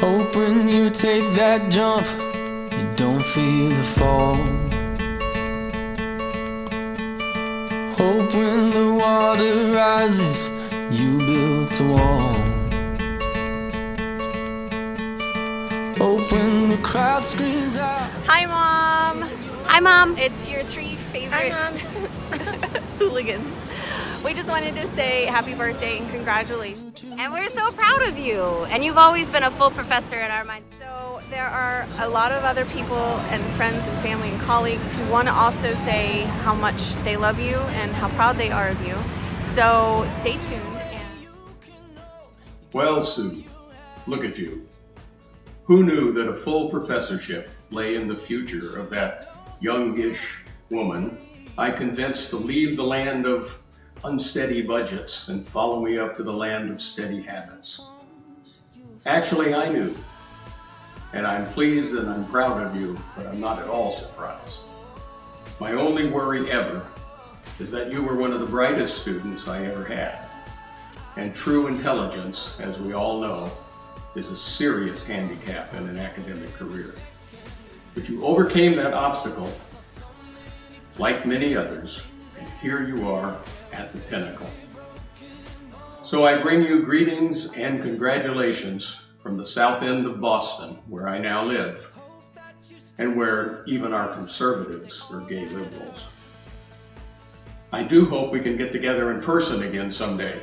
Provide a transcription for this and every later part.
Hope when you take that jump, you don't feel the fall. Hope when the water rises, you built a wall. Hope when the crowd screams out. Hi, Mom. Hi, Mom. It's your three favorite hooligans. We just wanted to say happy birthday and congratulations. And we're so proud of you. And you've always been a full professor in our mind. So there are a lot of other people and friends and family and colleagues who want to also say how much they love you and how proud they are of you. So stay tuned. Well, Sue, look at you. Who knew that a full professorship lay in the future of that youngish woman I convinced to leave the land of unsteady budgets and follow me up to the land of steady habits? Actually, I knew. And I'm pleased and I'm proud of you, but I'm not at all surprised. My only worry ever is that you were one of the brightest students I ever had. And true intelligence, as we all know, is a serious handicap in an academic career. But you overcame that obstacle, like many others, and here you are at the pinnacle. So I bring you greetings and congratulations from the south end of Boston, where I now live, and where even our conservatives are gay liberals. I do hope we can get together in person again someday.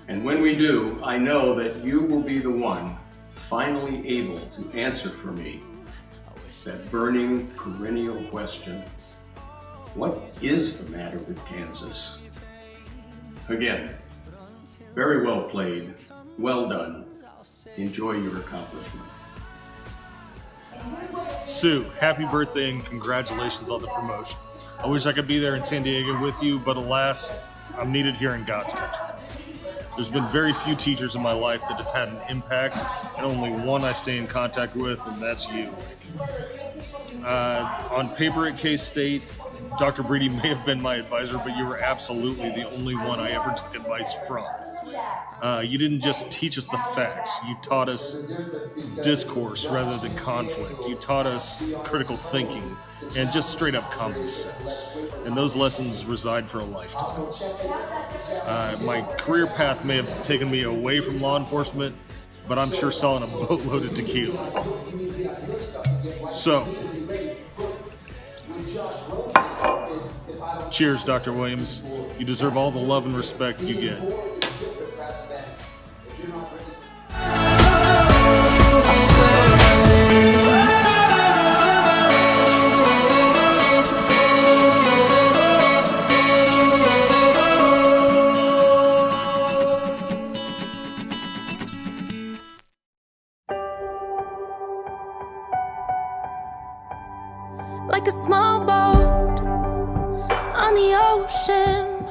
And when we do, I know that you will be the one finally able to answer for me that burning perennial question: what is the matter with Kansas? Again, very well played, well done. Enjoy your accomplishment. Sue, happy birthday and congratulations on the promotion. I wish I could be there in San Diego with you, but alas, I'm needed here in God's country. There's been very few teachers in my life that have had an impact, and only one I stay in contact with, and that's you. On paper at K-State, Dr. Breedy may have been my advisor, but you were absolutely the only one I ever took advice from. You didn't just teach us the facts, you taught us discourse rather than conflict. You taught us critical thinking and just straight up common sense. And those lessons reside for a lifetime. My career path may have taken me away from law enforcement, but I'm sure selling a boatload of tequila. So, cheers, Dr. Williams. You deserve all the love and respect you get. Like a small boat on the ocean,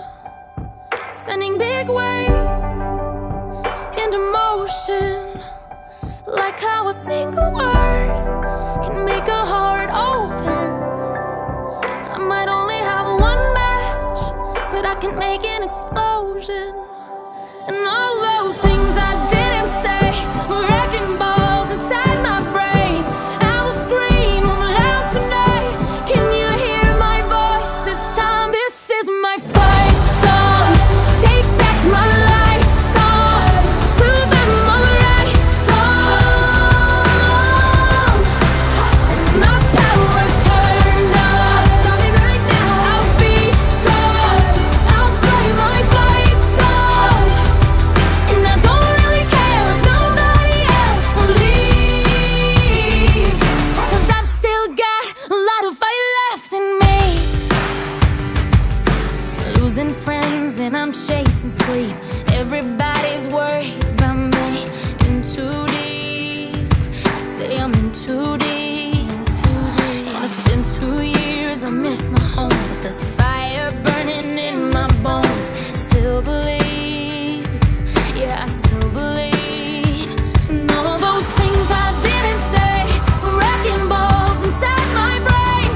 sending big waves into motion. Like how a single word can make a heart open. I might only have one match, but I can make an explosion. And all those things I didn't say were wrecking balls inside my brain. I will scream loud tonight. Can you hear my voice this time? This is my fight song. Take back my life song. Prove I'm alright song. My power's turned on. Starting right now. I'll be strong. I'll play my fight song. And I don't really care if nobody else believes, 'cause I've still got a lot of fight left in me. Losing friends and I'm chasing sleep. Everybody's worried about me. In too deep. I say I'm in too deep. And it's been 2 years, I miss my home, but there's a fire burning in my bones. Still believe, yeah, I still believe. And all those things I didn't say were wrecking balls inside my brain.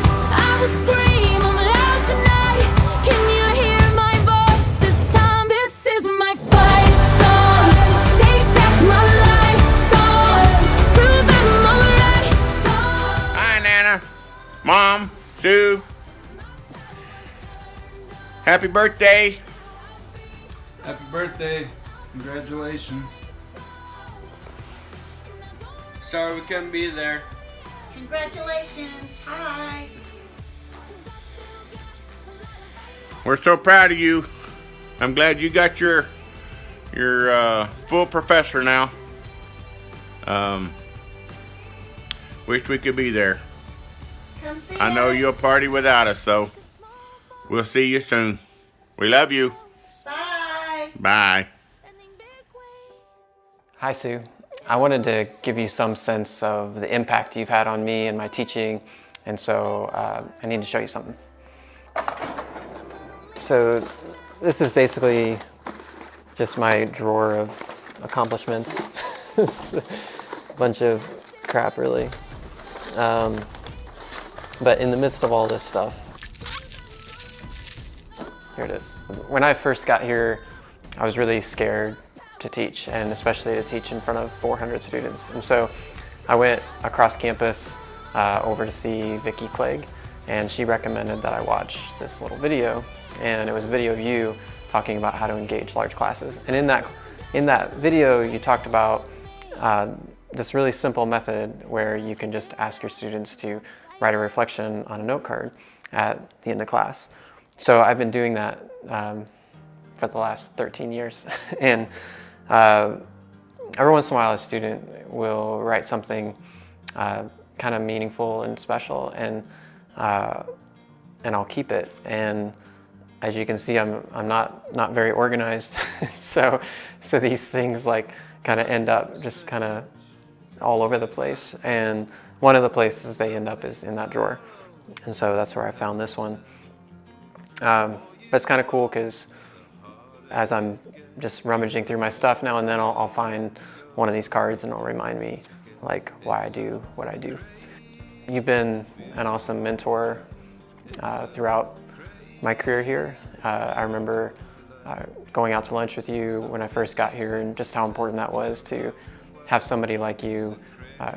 I will scream loud tonight. Can you hear my voice this time? This is my fight song. Take back my life song. Mom, Sue, happy birthday. Happy birthday. Congratulations. Sorry we couldn't be there. Congratulations. Hi. We're so proud of you. I'm glad you got your full professor now. Wish we could be there. Come see I know us. you'll party without us, though. We'll see you soon. We love you. Bye. Bye. Hi, Sue. I wanted to give you some sense of the impact you've had on me and my teaching, and so I need to show you something. So this is basically just my drawer of accomplishments. It's a bunch of crap, really. But in the midst of all this stuff, here it is. When I first got here, I was really scared to teach, and especially to teach in front of 400 students. And so I went across campus over to see Vicki Clegg, and she recommended that I watch this little video, and it was a video of you talking about how to engage large classes. And in that video, you talked about this really simple method where you can just ask your students to write a reflection on a note card at the end of class. So I've been doing that for the last 13 years. And every once in a while, a student will write something kind of meaningful and special, and I'll keep it. And as you can see, I'm not very organized, so these things like kind of end up just kind of all over the place. And one of the places they end up is in that drawer, and so that's where I found this one. But it's kind of cool because as I'm just rummaging through my stuff now and then, I'll find one of these cards and it'll remind me like why I do what I do. You've been an awesome mentor throughout my career here. I remember going out to lunch with you when I first got here, and just how important that was to have somebody like you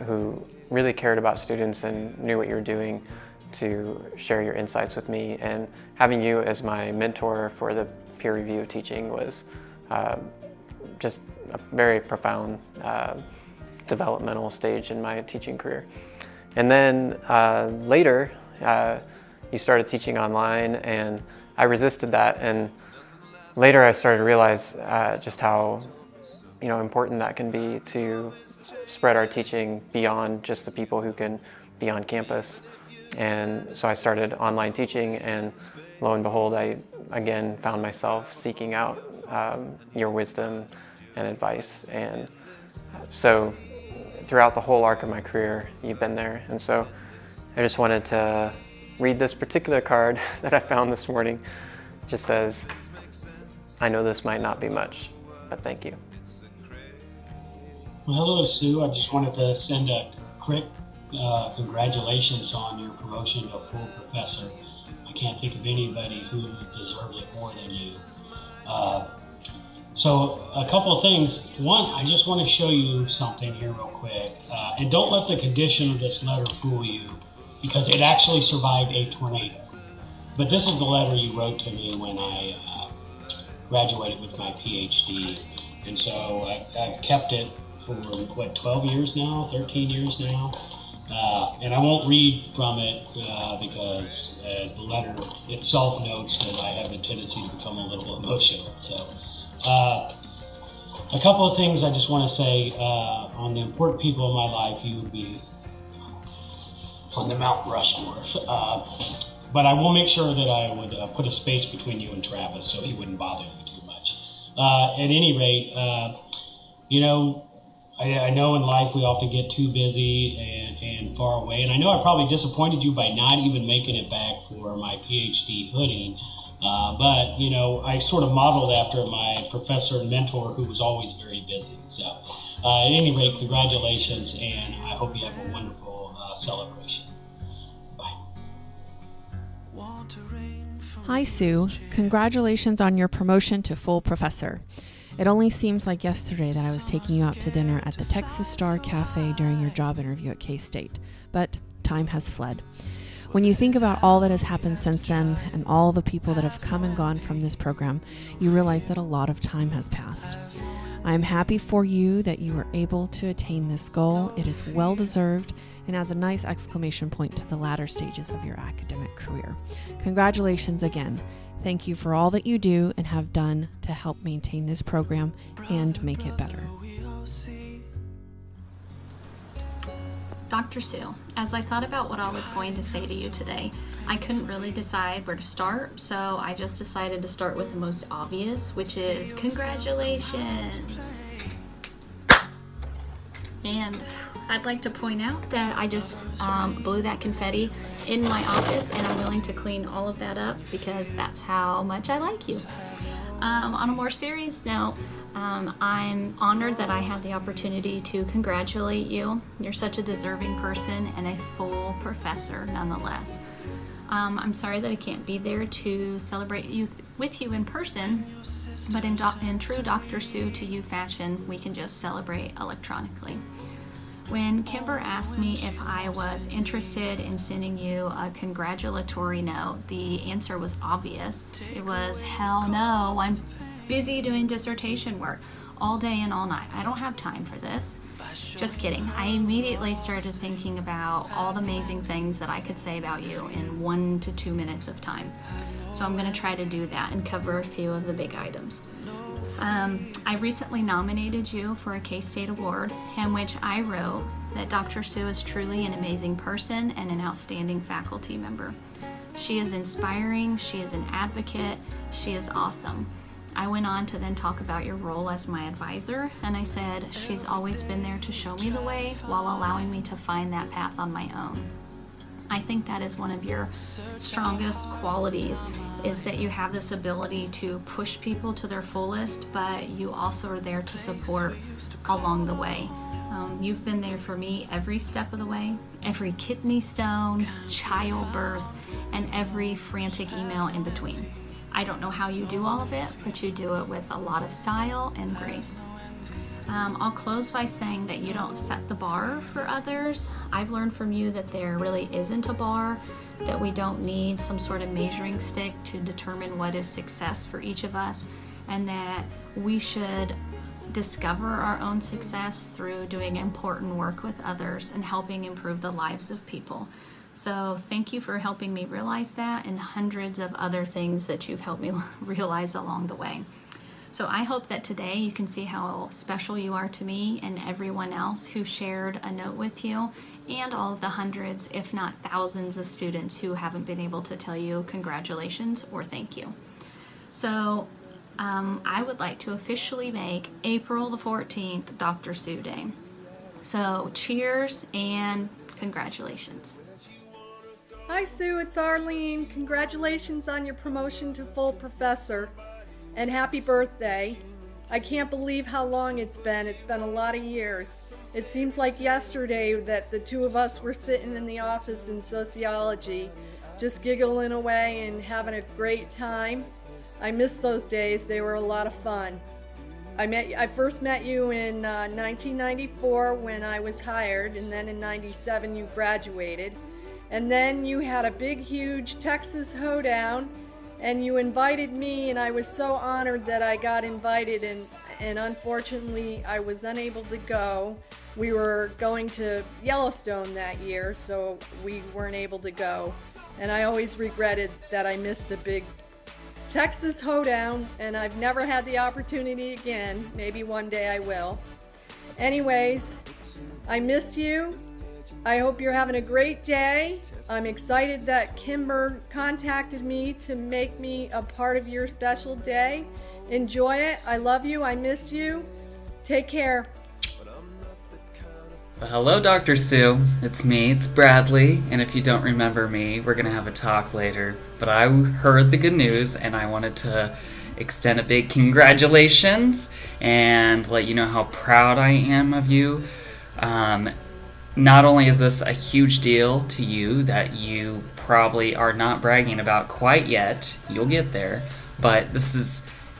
who really cared about students and knew what you were doing to share your insights with me. And having you as my mentor for the peer review teaching was just a very profound developmental stage in my teaching career. And then later, you started teaching online, and I resisted that. And later I started to realize just how important that can be to spread our teaching beyond just the people who can be on campus. And so I started online teaching, and lo and behold, I again found myself seeking out your wisdom and advice. And so throughout the whole arc of my career, you've been there. And so I just wanted to read this particular card that I found this morning. It just says, "I know this might not be much, but thank you." Well, hello, Sue. I just wanted to send a quick congratulations on your promotion to full professor. I can't think of anybody who deserves it more than you. So a couple of things. One, I just want to show you something here real quick. And don't let the condition of this letter fool you, because it actually survived a tornado. But this is the letter you wrote to me when I graduated with my PhD. And so I've kept it for, 12 years now, 13 years now. And I won't read from it because as the letter itself notes that I have a tendency to become a little emotional. So a couple of things I just want to say on the important people in my life. You would be on the Mount Rushmore. But I will make sure that I would put a space between you and Travis so he wouldn't bother you too much. At any rate, I know in life we often get too busy and far away, and I know I probably disappointed you by not even making it back for my PhD hoodie, but I sort of modeled after my professor and mentor who was always very busy. So at any rate, congratulations, and I hope you have a wonderful celebration. Bye. Hi, Sue. Congratulations on your promotion to full professor. It only seems like yesterday that I was taking you out to dinner at the Texas Star Cafe during your job interview at K-State, but time has fled. When you think about all that has happened since then and all the people that have come and gone from this program, you realize that a lot of time has passed. I am happy for you that you were able to attain this goal. It is well deserved and adds a nice exclamation point to the latter stages of your academic career. Congratulations again. Thank you for all that you do and have done to help maintain this program and make it better. Dr. Sue, as I thought about what I was going to say to you today, I couldn't really decide where to start, so I just decided to start with the most obvious, which is congratulations. And I'd like to point out that I just blew that confetti in my office, and I'm willing to clean all of that up because that's how much I like you. On a more serious note, I'm honored that I have the opportunity to congratulate you. You're such a deserving person and a full professor nonetheless. I'm sorry that I can't be there to celebrate with you in person, but in true Dr. Sue to you fashion, we can just celebrate electronically. When Kimber asked me if I was interested in sending you a congratulatory note, the answer was obvious. It was, hell no, I'm busy doing dissertation work all day and all night. I don't have time for this. Just kidding. I immediately started thinking about all the amazing things that I could say about you in 1 to 2 minutes of time. So I'm going to try to do that and cover a few of the big items. I recently nominated you for a K-State Award, in which I wrote that Dr. Sue is truly an amazing person and an outstanding faculty member. She is inspiring, she is an advocate, she is awesome. I went on to then talk about your role as my advisor, and I said she's always been there to show me the way while allowing me to find that path on my own. I think that is one of your strongest qualities, is that you have this ability to push people to their fullest, but you also are there to support along the way. You've been there for me every step of the way, every kidney stone, childbirth, and every frantic email in between. I don't know how you do all of it, but you do it with a lot of style and grace. I'll close by saying that you don't set the bar for others. I've learned from you that there really isn't a bar, that we don't need some sort of measuring stick to determine what is success for each of us, and that we should discover our own success through doing important work with others and helping improve the lives of people. So thank you for helping me realize that, and hundreds of other things that you've helped me realize along the way. So I hope that today you can see how special you are to me and everyone else who shared a note with you, and all of the hundreds, if not thousands, of students who haven't been able to tell you congratulations or thank you. So I would like to officially make April the 14th Dr. Sue Day. So cheers and congratulations. Hi Sue, it's Arlene. Congratulations on your promotion to full professor. And happy birthday. I can't believe how long it's been. It's been a lot of years. It seems like yesterday that the two of us were sitting in the office in sociology, just giggling away and having a great time. I miss those days. They were a lot of fun. I first met you in 1994 when I was hired, and then in 97 you graduated. And then you had a big, huge Texas hoedown, and you invited me, and I was so honored that I got invited, and unfortunately I was unable to go. We were going to Yellowstone that year, so we weren't able to go. And I always regretted that I missed a big Texas hoedown, and I've never had the opportunity again. Maybe one day I will. Anyways, I miss you. I hope you're having a great day. I'm excited that Kimber contacted me to make me a part of your special day. Enjoy it. I love you. I miss you. Take care. Well, hello, Dr. Sue. It's me. It's Bradley. And if you don't remember me, we're going to have a talk later. But I heard the good news, and I wanted to extend a big congratulations and let you know how proud I am of you. Not only is this a huge deal to you that you probably are not bragging about quite yet, you'll get there, but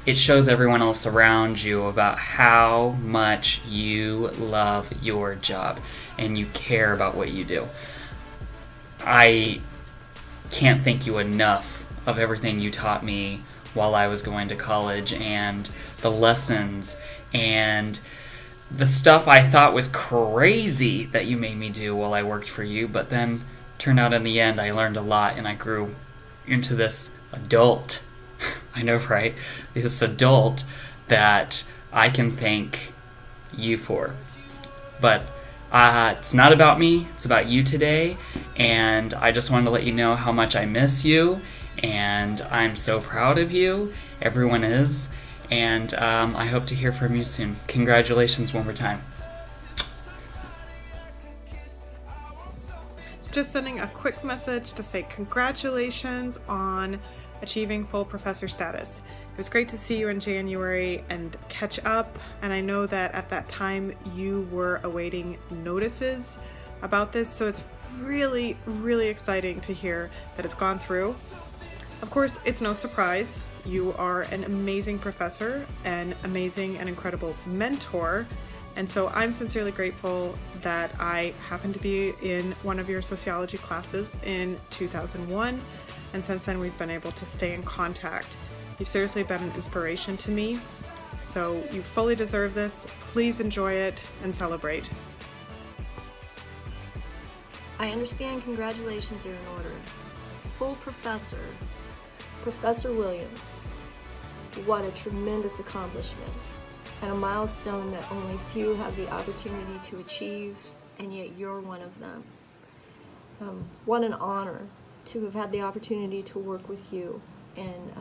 it shows everyone else around you about how much you love your job and you care about what you do. I can't thank you enough of everything you taught me while I was going to college, and the lessons and the stuff I thought was crazy that you made me do while I worked for you, but then turned out in the end I learned a lot and I grew into this adult. I know, right? This adult that I can thank you for. But it's not about me, it's about you today, and I just wanted to let you know how much I miss you, and I'm so proud of you. Everyone is, and I hope to hear from you soon. Congratulations one more time. Just sending a quick message to say congratulations on achieving full professor status. It was great to see you in January and catch up, and I know that at that time you were awaiting notices about this, so it's really, really exciting to hear that it's gone through. Of course, it's no surprise. You are an amazing professor, an amazing and incredible mentor, and so I'm sincerely grateful that I happened to be in one of your sociology classes in 2001, and since then we've been able to stay in contact. You've seriously been an inspiration to me, so you fully deserve this. Please enjoy it and celebrate. I understand congratulations are in order. Full professor, Professor Williams. What a tremendous accomplishment, and a milestone that only few have the opportunity to achieve, and yet you're one of them. What an honor to have had the opportunity to work with you and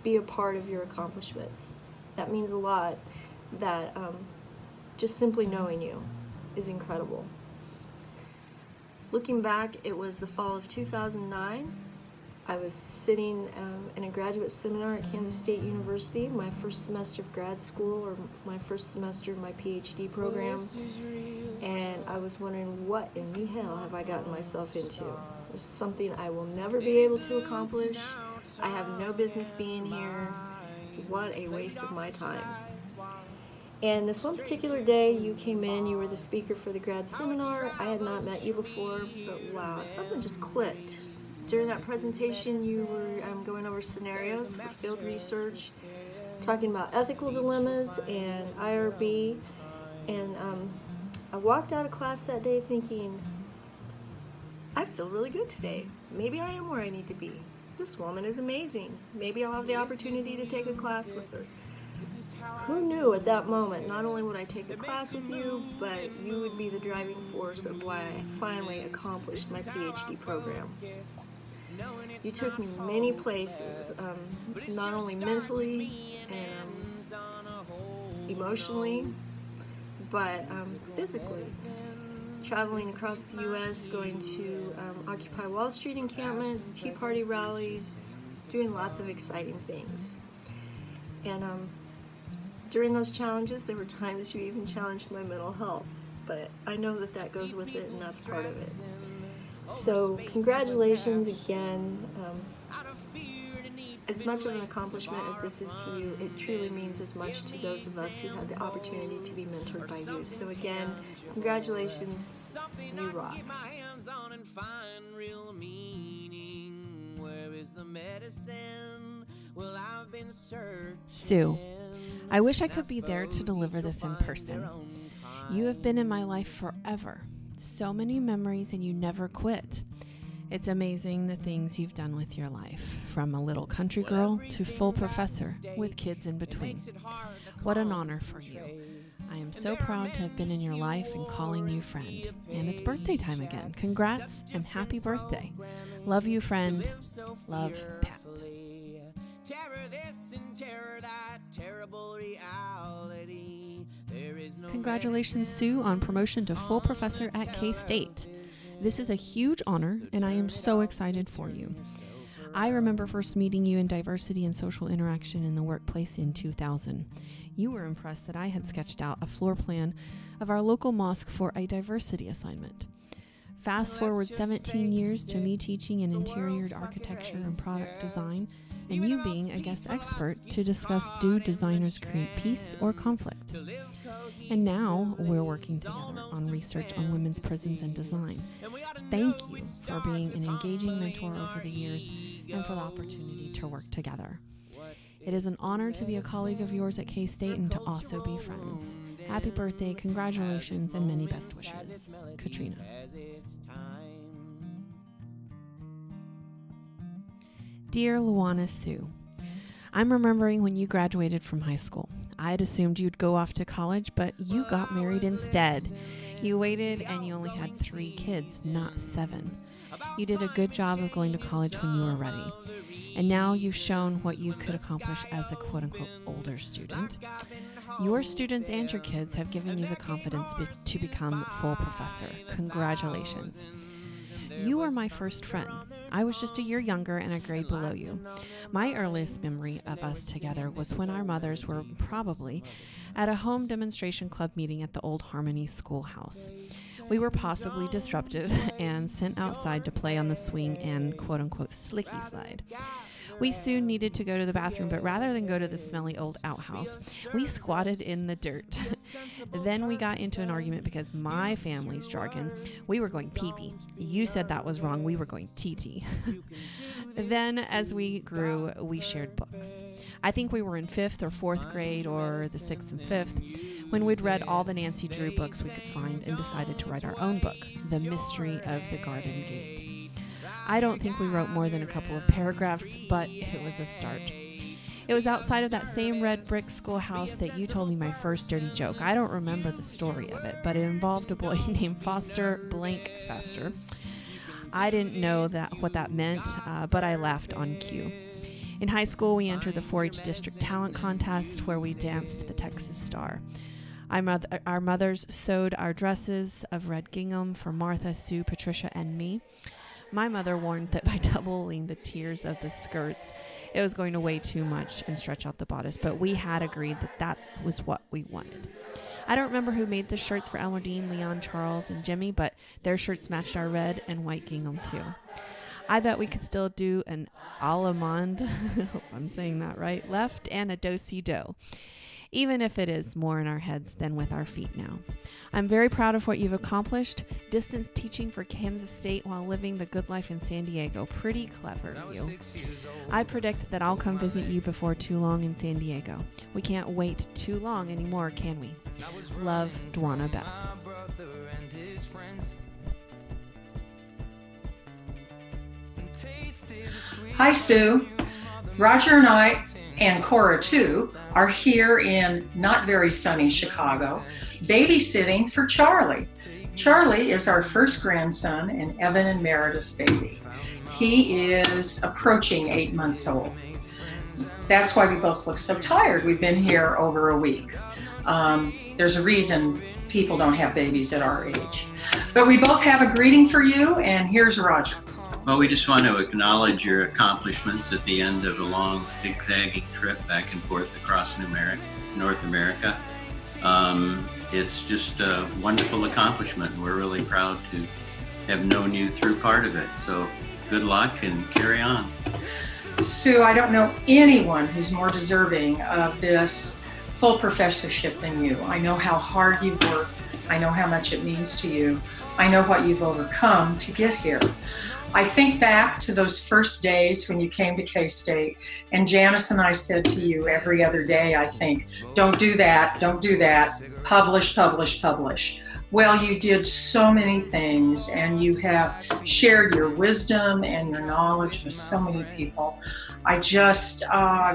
be a part of your accomplishments. That means a lot. That just simply knowing you is incredible. Looking back, it was the fall of 2009. I was sitting in a graduate seminar at Kansas State University, my first semester of grad school, or my first semester of my PhD program, and I was wondering, what in the hell have I gotten myself into? It's something I will never be able to accomplish. I have no business being here. What a waste of my time. And this one particular day, you came in, you were the speaker for the grad seminar. I had not met you before, but wow, something just clicked. During that presentation, you were going over scenarios for field research, talking about ethical dilemmas and IRB, and I walked out of class that day thinking, I feel really good today. Maybe I am where I need to be. This woman is amazing. Maybe I'll have the opportunity to take a class with her. Who knew at that moment, not only would I take a class with you, but you would be the driving force of why I finally accomplished my PhD program. You took me many places, not only mentally and emotionally, but physically. Traveling across the U.S., going to Occupy Wall Street encampments, Tea Party rallies, doing lots of exciting things. And during those challenges, there were times you even challenged my mental health, but I know that that goes with it, and that's part of it. So congratulations again. As much of an accomplishment as this is to you, it truly means as much to those of us who had the opportunity to be mentored by you. So again, congratulations, you rock. Sue, I wish I could be there to deliver this in person. You have been in my life forever. So many memories, and you never quit. It's amazing the things you've done with your life, from a little country girl to full professor with kids in between. What an honor for you. I am so proud to have been in your life and calling you friend. And it's birthday time again. Congrats and happy birthday. Love you, friend. Love, Pat. Congratulations, Sue, on promotion to full professor at K-State. This is a huge honor, and I am so excited for you. I remember first meeting you in diversity and social interaction in the workplace in 2000. You were impressed that I had sketched out a floor plan of our local mosque for a diversity assignment. Fast forward 17 years to me teaching in interior architecture and product design, and you being a guest expert to discuss, do designers create peace or conflict? And now we're working together on research on women's prisons and design. thank you for being an engaging mentor over the years and for the opportunity to work together. It is an honor to be a colleague of yours at K-State and to also be friends. Happy birthday, congratulations, and many best wishes. Katrina. Dear Luana Sue, I'm remembering when you graduated from high school. I had assumed you'd go off to college, but you got married instead. You waited and you only had 3 kids, not 7. You did a good job of going to college when you were ready. And now you've shown what you could accomplish as a quote-unquote older student. Your students and your kids have given you the confidence to become full professor. Congratulations. You were my first friend. I was just a year younger and a grade below you. My earliest memory of us together was when our mothers were probably at a home demonstration club meeting at the old Harmony schoolhouse. We were possibly disruptive and sent outside to play on the swing and quote-unquote slicky slide. We soon needed to go to the bathroom, but rather than go to the smelly old outhouse, we squatted in the dirt. Then we got into an argument because my family's jargon, we were going pee-pee. You said that was wrong, we were going TT. Then as we grew, we shared books. I think we were in 5th or 4th grade or the 6th and 5th when we'd read all the Nancy Drew books we could find and decided to write our own book, The Mystery of the Garden Gate. I don't think we wrote more than a couple of paragraphs, but it was a start. It was outside of that same red brick schoolhouse that you told me my first dirty joke. I don't remember the story of it, but it involved a boy named Foster Blank Fester. I didn't know what that meant, but I laughed on cue. In high school, we entered the 4-H District Talent Contest where we danced the Texas Star. Our mothers sewed our dresses of red gingham for Martha, Sue, Patricia, and me. My mother warned that by doubling the tiers of the skirts, it was going to weigh too much and stretch out the bodice, but we had agreed that was what we wanted. I don't remember who made the shirts for Elmodine, Leon, Charles, and Jimmy, but their shirts matched our red and white gingham too. I bet we could still do an allemande, hope I'm saying that right, left, and a do-si-do, even if it is more in our heads than with our feet now. I'm very proud of what you've accomplished. Distance teaching for Kansas State while living the good life in San Diego. Pretty clever of you. I predict that I'll come visit you before too long in San Diego. We can't wait too long anymore, can we? Love, Dwana Beth. Hi, Sue. Roger and I, and Cora too, are here in not very sunny Chicago, babysitting for Charlie. Charlie is our first grandson and Evan and Meredith's baby. He is approaching 8 months old. That's why we both look so tired. We've been here over a week. There's a reason people don't have babies at our age. But we both have a greeting for you, and here's Roger. Well, we just want to acknowledge your accomplishments at the end of a long zigzagging trip back and forth across North America. It's just a wonderful accomplishment. We're really proud to have known you through part of it. So good luck and carry on. Sue, I don't know anyone who's more deserving of this full professorship than you. I know how hard you've worked. I know how much it means to you. I know what you've overcome to get here. I think back to those first days when you came to K-State, and Janice and I said to you every other day, I think, don't do that, publish, publish, publish. Well, you did so many things, and you have shared your wisdom and your knowledge with so many people. I just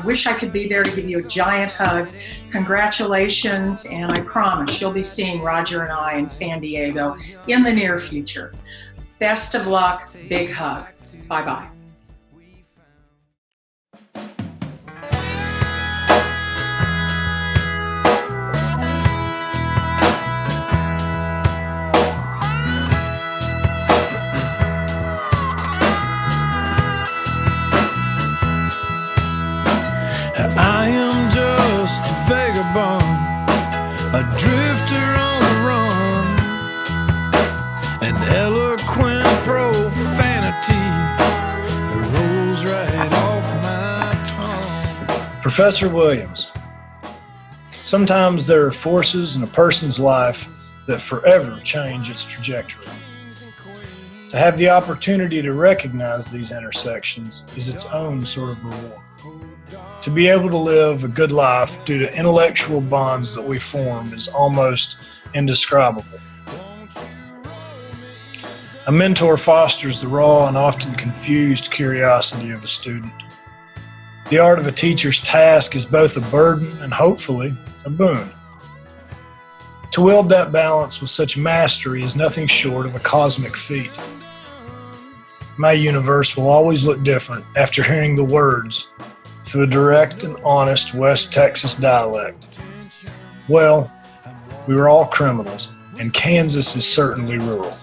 wish I could be there to give you a giant hug. Congratulations, and I promise you'll be seeing Roger and I in San Diego in the near future. Best of luck, big hug. Bye-bye. I am just a vagabond, a drifter on the run, an eloquent profanity that rolls right off my tongue. Professor Williams, sometimes there are forces in a person's life that forever change its trajectory. To have the opportunity to recognize these intersections is its own sort of reward. To be able to live a good life due to intellectual bonds that we formed is almost indescribable. A mentor fosters the raw and often confused curiosity of a student. The art of a teacher's task is both a burden and hopefully a boon. To wield that balance with such mastery is nothing short of a cosmic feat. My universe will always look different after hearing the words through a direct and honest West Texas dialect. Well, we were all criminals, and Kansas is certainly rural.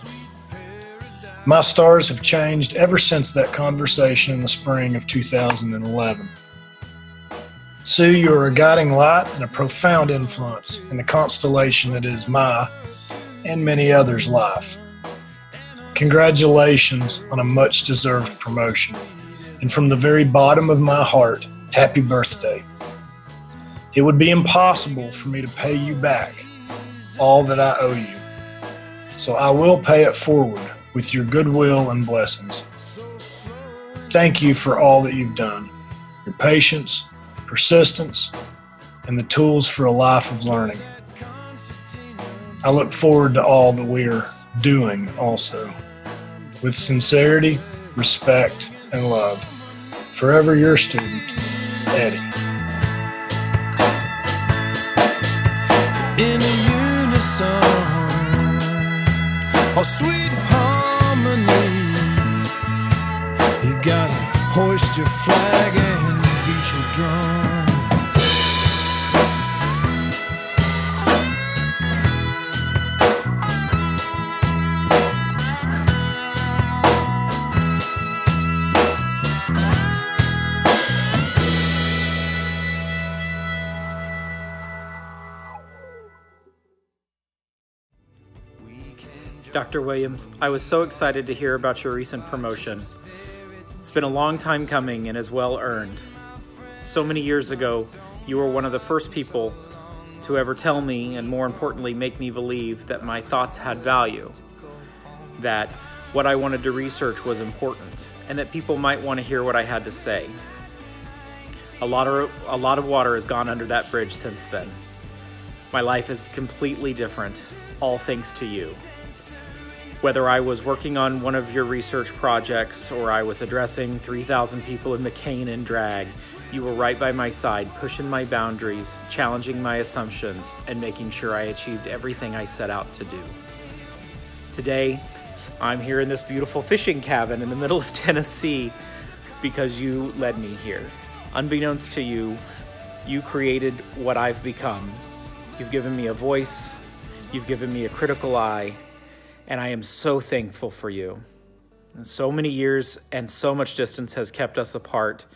My stars have changed ever since that conversation in the spring of 2011. Sue, you are a guiding light and a profound influence in the constellation that is my and many others' life. Congratulations on a much-deserved promotion, and from the very bottom of my heart, happy birthday. It would be impossible for me to pay you back all that I owe you, so I will pay it forward with your goodwill and blessings. Thank you for all that you've done, your patience, persistence, and the tools for a life of learning. I look forward to all that we are doing also. With sincerity, respect, and love. Forever your student, Eddie. In a unison, a sweet harmony. You gotta hoist your flag and beat your drum. Dr. Williams, I was so excited to hear about your recent promotion. It's been a long time coming and is well earned. So many years ago, you were one of the first people to ever tell me, and more importantly, make me believe that my thoughts had value, that what I wanted to research was important, and that people might want to hear what I had to say. A lot of water has gone under that bridge since then. My life is completely different, all thanks to you. Whether I was working on one of your research projects or I was addressing 3,000 people in McCain in drag, you were right by my side, pushing my boundaries, challenging my assumptions, and making sure I achieved everything I set out to do. Today, I'm here in this beautiful fishing cabin in the middle of Tennessee because you led me here. Unbeknownst to you, you created what I've become. You've given me a voice, you've given me a critical eye, and I am so thankful for you. So many years and so much distance has kept us apart,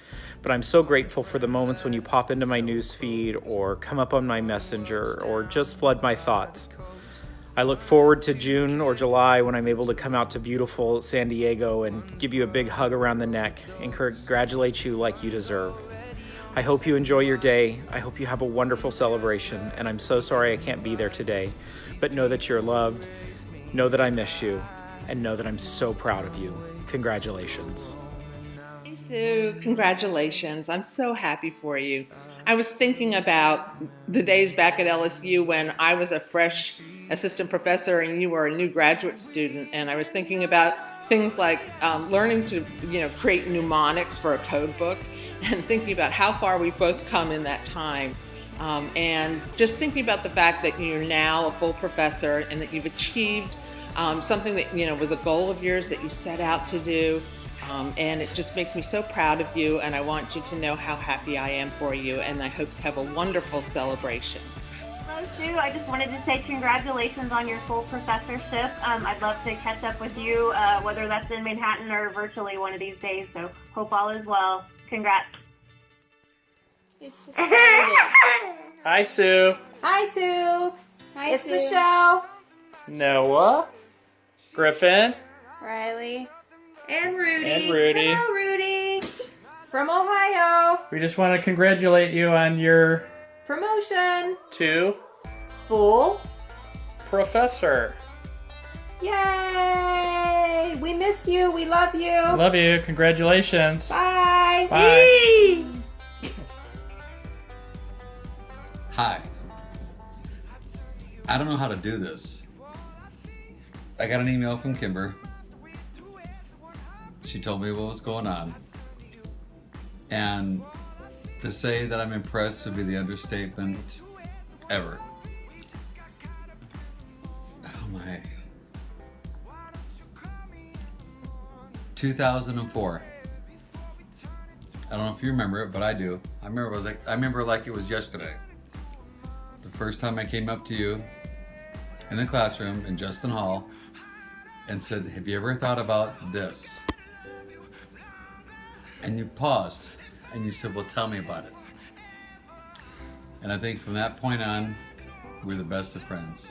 but I'm so grateful for the moments when you pop into my news feed or come up on my messenger or just flood my thoughts. I look forward to June or July when I'm able to come out to beautiful San Diego and give you a big hug around the neck and congratulate you like you deserve. I hope you enjoy your day. I hope you have a wonderful celebration, and I'm so sorry I can't be there today, but know that you're loved. Know that I miss you, and know that I'm so proud of you. Congratulations. Hey Sue, congratulations. I'm so happy for you. I was thinking about the days back at LSU when I was a fresh assistant professor and you were a new graduate student, and I was thinking about things like learning to create mnemonics for a code book, and thinking about how far we've both come in that time. And just thinking about the fact that you're now a full professor and that you've achieved something that was a goal of yours that you set out to do, and it just makes me so proud of you, and I want you to know how happy I am for you, and I hope you have a wonderful celebration. Hello Sue, I just wanted to say congratulations on your full professorship. I'd love to catch up with you, whether that's in Manhattan or virtually one of these days, so hope all is well. Congrats. It's just Hi, Sue. Hi, Sue. Hi, it's Sue. Michelle. Noah. Griffin. Riley. And Rudy. And Rudy. Hello, Rudy. From Ohio. We just want to congratulate you on your Promotion. to Full professor. Yay! We miss you. We love you. Love you. Congratulations. Bye. Bye. Hi. I don't know how to do this. I got an email from Kimber. She told me what was going on. And to say that I'm impressed would be the understatement ever. Oh my. 2004. I don't know if you remember it, but I do. I remember like it was yesterday. The first time I came up to you in the classroom in Justin Hall and said, have you ever thought about this? And you paused and you said, well, tell me about it. And I think from that point on, we're the best of friends.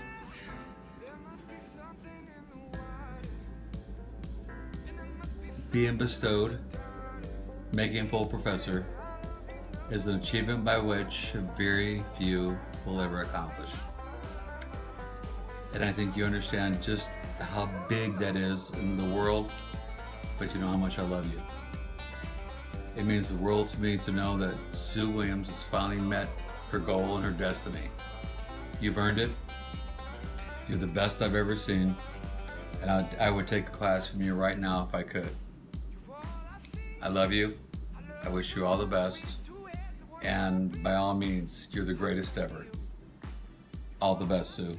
Being bestowed, making a full professor, is an achievement by which very few will ever accomplish. And I think you understand just how big that is in the world, but you know how much I love you. It means the world to me to know that Sue Williams has finally met her goal and her destiny. You've earned it. You're the best I've ever seen, and I would take a class from you right now if I could. I love you. I wish you all the best, and by all means, you're the greatest ever. All the best, Sue.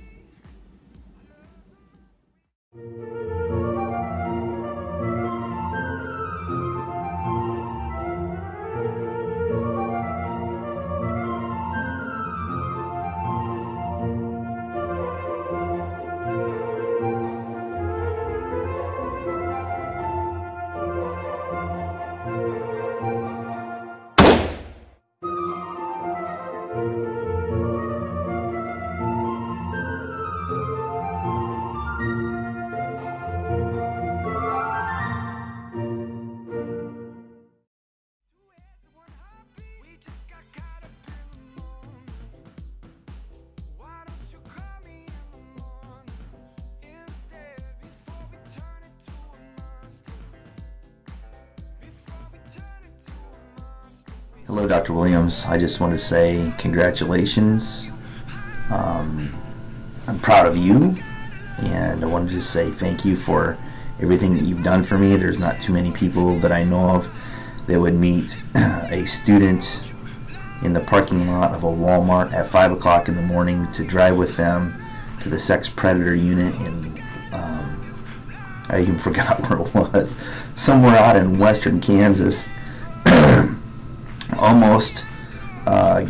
Hello, Dr. Williams. I just want to say congratulations. I'm proud of you, and I wanted to say thank you for everything that you've done for me. There's not too many people that I know of that would meet a student in the parking lot of a Walmart at 5 o'clock in the morning to drive with them to the sex predator unit in, I even forgot where it was, somewhere out in western Kansas. Almost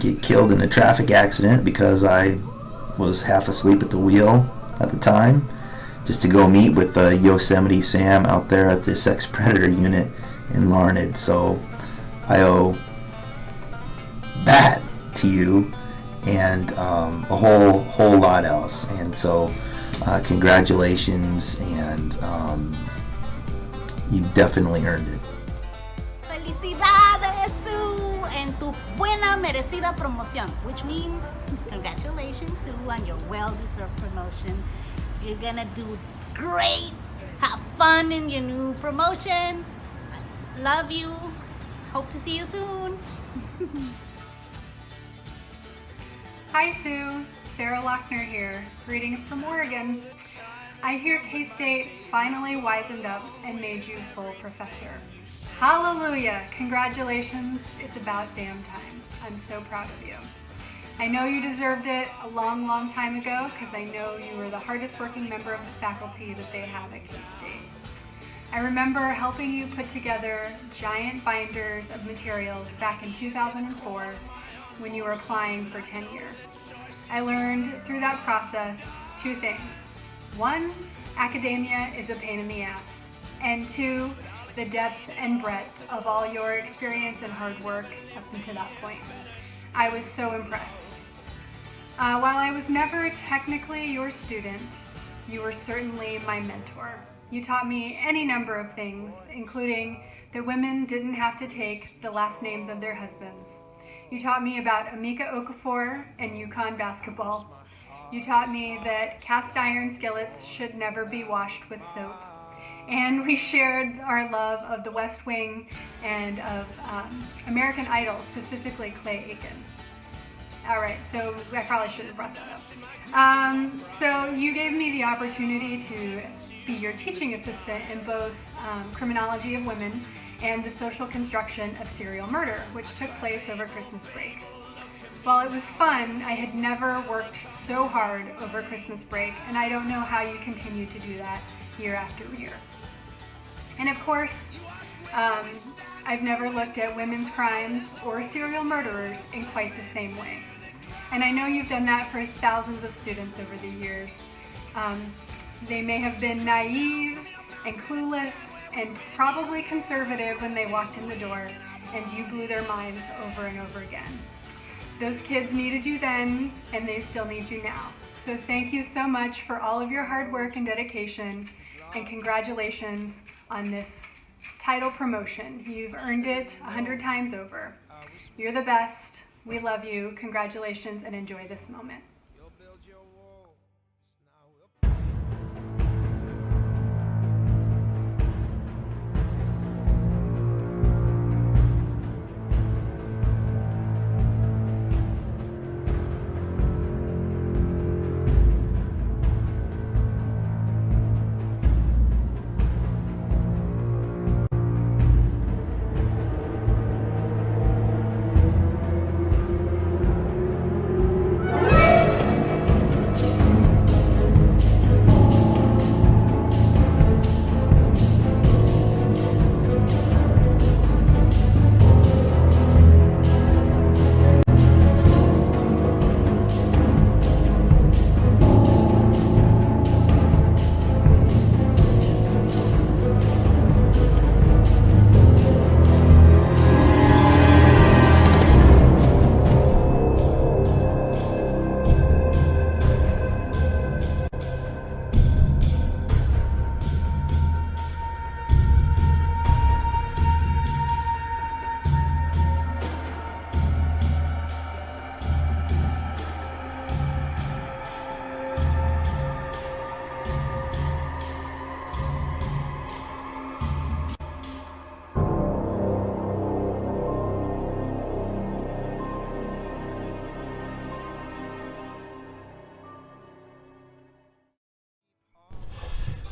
get killed in a traffic accident because I was half asleep at the wheel at the time, just to go meet with Yosemite Sam out there at the sex predator unit in Larned. So I owe that to you and a whole lot else. And so congratulations, and you definitely earned it. Felicidades, Sue, en tu buena merecida promoción, which means congratulations, Sue, on your well-deserved promotion. You're gonna do great. Have fun in your new promotion. Love you. Hope to see you soon. Hi, Sue. Sarah Lochner here. Greetings from Oregon. I hear K-State finally wisened up and made you full professor. Hallelujah! Congratulations. It's about damn time. I'm so proud of you. I know you deserved it a long, long time ago because I know you were the hardest working member of the faculty that they have at K-State. I remember helping you put together giant binders of materials back in 2004 when you were applying for tenure. I learned through that process two things. One, academia is a pain in the ass. And two, the depth and breadth of all your experience and hard work up until that point. I was so impressed. While I was never technically your student, you were certainly my mentor. You taught me any number of things, including that women didn't have to take the last names of their husbands. You taught me about Amika Okafor and UConn basketball. You taught me that cast iron skillets should never be washed with soap. And we shared our love of The West Wing and of American Idol, specifically Clay Aiken. All right, so I probably should have brought that up. So you gave me the opportunity to be your teaching assistant in both Criminology of Women and the Social Construction of Serial Murder, which took place over Christmas break. While it was fun, I had never worked so hard over Christmas break, and I don't know how you continue to do that year after year. And of course, I've never looked at women's crimes or serial murderers in quite the same way. And I know you've done that for thousands of students over the years. They may have been naive and clueless and probably conservative when they walked in the door, and you blew their minds over and over again. Those kids needed you then, and they still need you now. So thank you so much for all of your hard work and dedication, and congratulations on this title promotion. You've earned it 100 times over. You're the best. We love you. Congratulations, and enjoy this moment.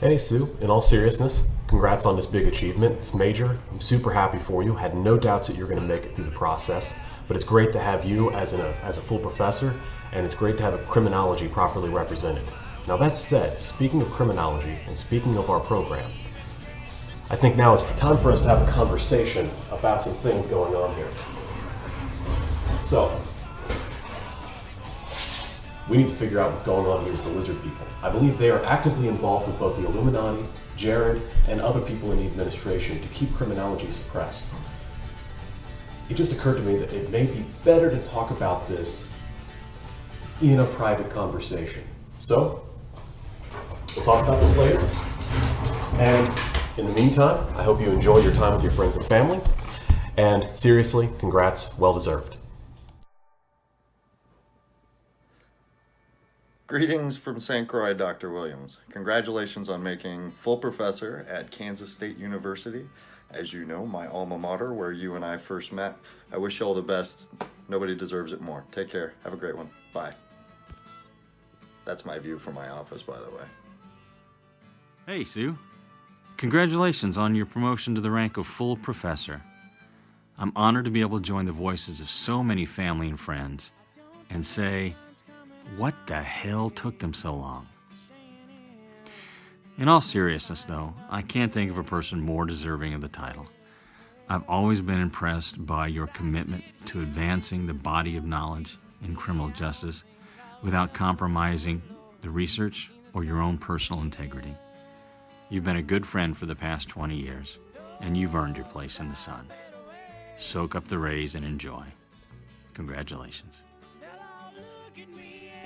Hey Sue, in all seriousness, congrats on this big achievement. It's major. I'm super happy for you. Had no doubts that you're going to make it through the process. But it's great to have you as a full professor, and it's great to have a criminology properly represented. Now that said, speaking of criminology and speaking of our program, I think now it's time for us to have a conversation about some things going on here. So, we need to figure out what's going on here with the lizard people. I believe they are actively involved with both the Illuminati, Jared, and other people in the administration to keep criminology suppressed. It just occurred to me that it may be better to talk about this in a private conversation. So, we'll talk about this later. And in the meantime, I hope you enjoy your time with your friends and family. And seriously, congrats, well deserved. Greetings from St. Croix, Dr. Williams. Congratulations on making full professor at Kansas State University. As you know, my alma mater, where you and I first met. I wish you all the best. Nobody deserves it more. Take care. Have a great one. Bye. That's my view from my office, by the way. Hey, Sue. Congratulations on your promotion to the rank of full professor. I'm honored to be able to join the voices of so many family and friends and say, what the hell took them so long? In all seriousness, though, I can't think of a person more deserving of the title. I've always been impressed by your commitment to advancing the body of knowledge in criminal justice without compromising the research or your own personal integrity. You've been a good friend for the past 20 years, and you've earned your place in the sun. Soak up the rays and enjoy. Congratulations.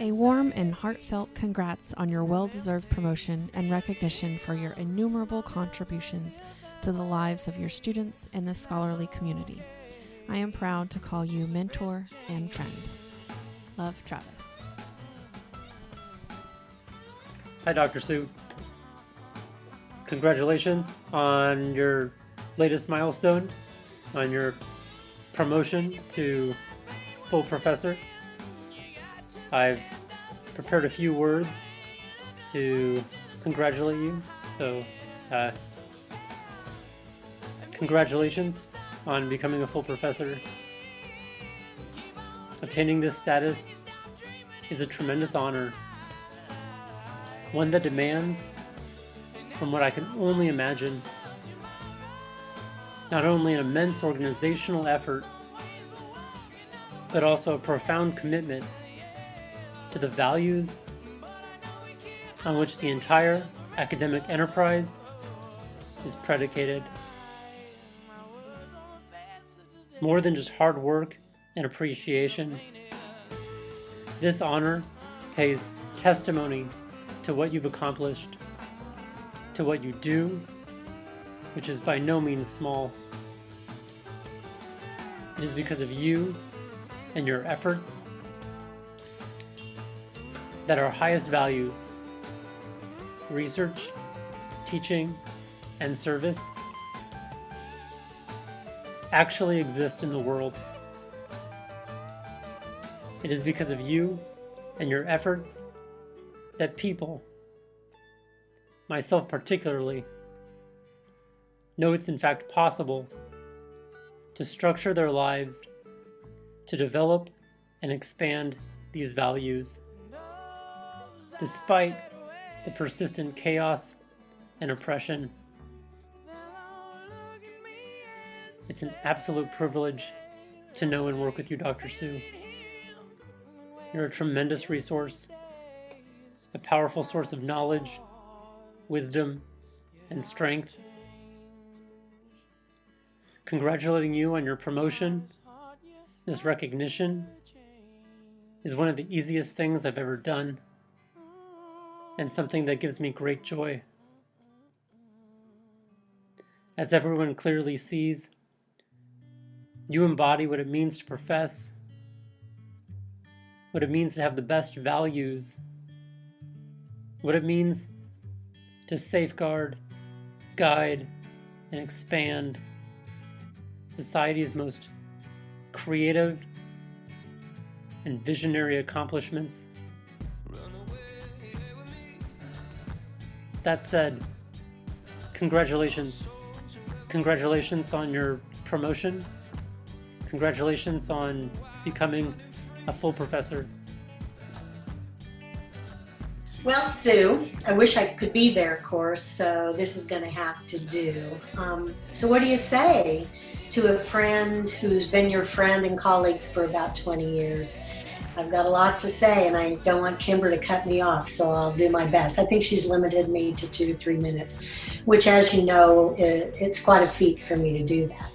A warm and heartfelt congrats on your well-deserved promotion and recognition for your innumerable contributions to the lives of your students and the scholarly community. I am proud to call you mentor and friend. Love, Travis. Hi, Dr. Sue. congratulations on your latest milestone, on your promotion to full professor. I've prepared a few words to congratulate you, so congratulations on becoming a full professor. Obtaining this status is a tremendous honor, one that demands, from what I can only imagine, not only an immense organizational effort, but also a profound commitment to the values on which the entire academic enterprise is predicated. More than just hard work and appreciation, this honor pays testimony to what you've accomplished, to what you do, which is by no means small. It is because of you and your efforts that our highest values, research, teaching, and service, actually exist in the world. It is because of you and your efforts that people, myself particularly, know it's in fact possible to structure their lives to develop and expand these values, despite the persistent chaos and oppression. It's an absolute privilege to know and work with you, Dr. Sue. You're a tremendous resource, a powerful source of knowledge, wisdom, and strength. Congratulating you on your promotion, this recognition, is one of the easiest things I've ever done, and something that gives me great joy. As everyone clearly sees, you embody what it means to profess, what it means to have the best values, what it means to safeguard, guide, and expand society's most creative and visionary accomplishments. That said, congratulations. Congratulations on your promotion. Congratulations on becoming a full professor. Well, Sue, I wish I could be there, of course, so this is going to have to do. So what do you say to a friend who's been your friend and colleague for about 20 years? I've got a lot to say, and I don't want Kimber to cut me off, so I'll do my best. I think she's limited me to 2 to 3 minutes, which, as you know, it's quite a feat for me to do that.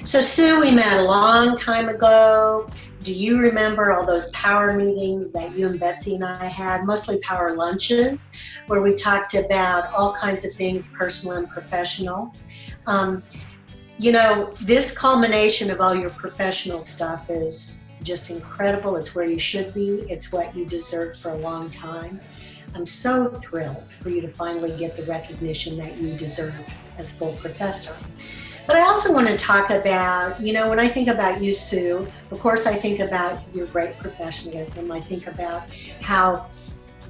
So, Sue, we met a long time ago. Do you remember all those power meetings that you and Betsy and I had, mostly power lunches, where we talked about all kinds of things, personal and professional? You know, this culmination of all your professional stuff is just incredible. It's where you should be. It's what you deserve for a long time. I'm so thrilled for you to finally get the recognition that you deserve as full professor. But I also want to talk about, you know, when I think about you, Sue, of course I think about your great professionalism. I think about how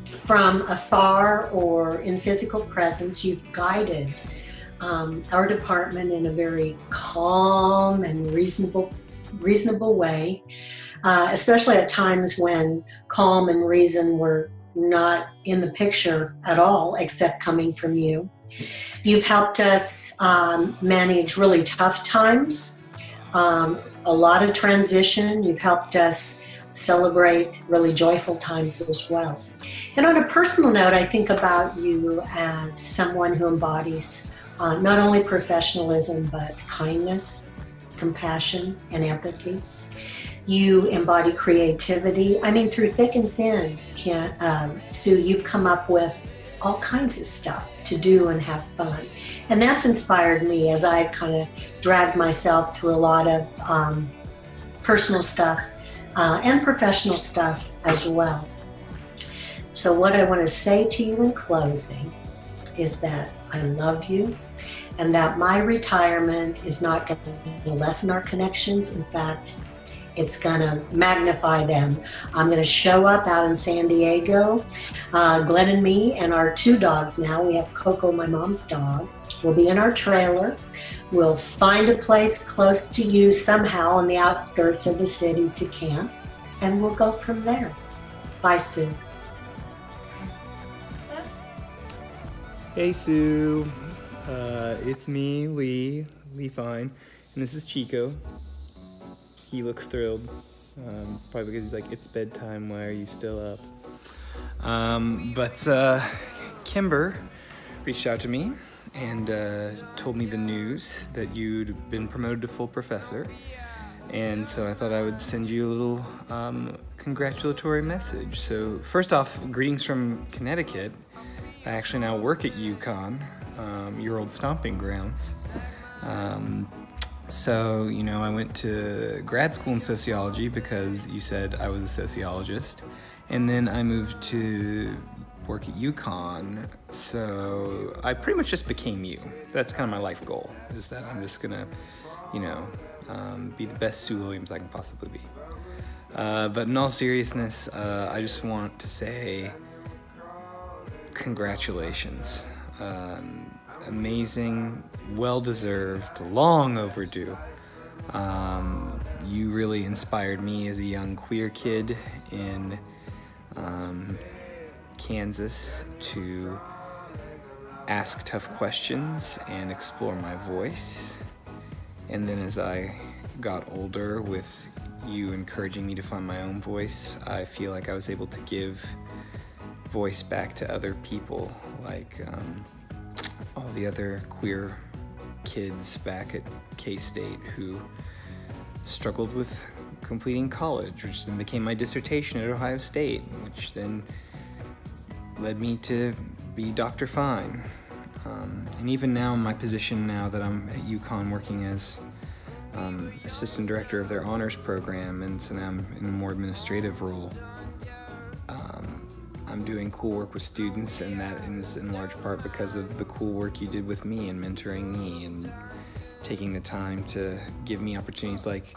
from afar or in physical presence you've guided our department in a very calm and reasonable way, especially at times when calm and reason were not in the picture at all, except coming from you. You've helped us manage really tough times, a lot of transition. You've helped us celebrate really joyful times as well. And on a personal note, I think about you as someone who embodies not only professionalism, but kindness, compassion, and empathy. You embody creativity. I mean, through thick and thin, Sue, you've come up with all kinds of stuff to do and have fun. And that's inspired me as I've kind of dragged myself through a lot of personal stuff and professional stuff as well. So what I want to say to you in closing is that I love you, and that my retirement is not going to lessen our connections. In fact, it's going to magnify them. I'm going to show up out in San Diego. Glenn and me and our 2 dogs now. We have Coco, my mom's dog. We'll be in our trailer. We'll find a place close to you somehow on the outskirts of the city to camp, and we'll go from there. Bye, Sue. Hey, Sue. It's me, Lee Fine, and this is Chico. He looks thrilled, probably because he's like, it's bedtime, why are you still up? But Kimber reached out to me and told me the news that you'd been promoted to full professor. And so I thought I would send you a little congratulatory message. So first off, greetings from Connecticut. I actually now work at UConn, your old stomping grounds. So, you know, I went to grad school in sociology because you said I was a sociologist. And then I moved to work at UConn. So I pretty much just became you. That's kind of my life goal, is that I'm just gonna, you know, be the best Sue Williams I can possibly be. But in all seriousness, I just want to say congratulations. Amazing, well-deserved, long overdue. You really inspired me as a young queer kid in Kansas to ask tough questions and explore my voice. And then as I got older, with you encouraging me to find my own voice, I feel like I was able to give voice back to other people, like all the other queer kids back at K-State who struggled with completing college, which then became my dissertation at Ohio State, which then led me to be Dr. Fine. And even now, my position now that I'm at UConn working as assistant director of their honors program, and so now I'm in a more administrative role. I'm doing cool work with students, and that is in large part because of the cool work you did with me and mentoring me and taking the time to give me opportunities like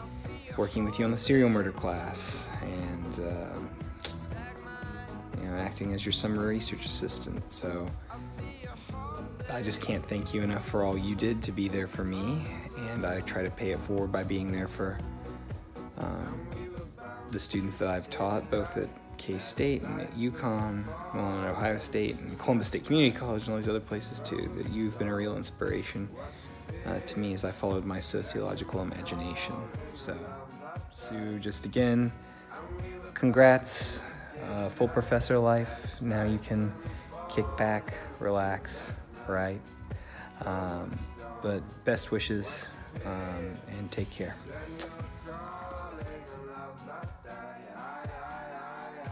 working with you on the serial murder class and you know, acting as your summer research assistant. So I just can't thank you enough for all you did to be there for me, and I try to pay it forward by being there for the students that I've taught, both at K-State and at UConn, well, and at Ohio State and Columbus State Community College and all these other places too, that you've been a real inspiration to me as I followed my sociological imagination. So, Sue, just again, congrats, full professor life. Now you can kick back, relax, right? But best wishes and take care.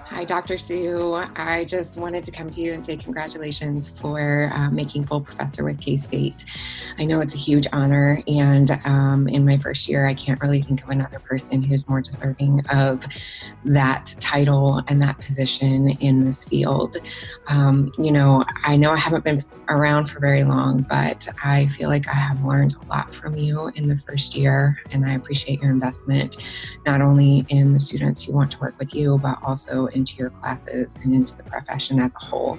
Hi, Dr. Sue. I just wanted to come to you and say congratulations for making full professor with K-State. I know it's a huge honor, and in my first year, I can't really think of another person who's more deserving of that title and that position in this field. You know I haven't been around for very long, but I feel like I have learned a lot from you in the first year, and I appreciate your investment, not only in the students who want to work with you, but also into your classes and into the profession as a whole.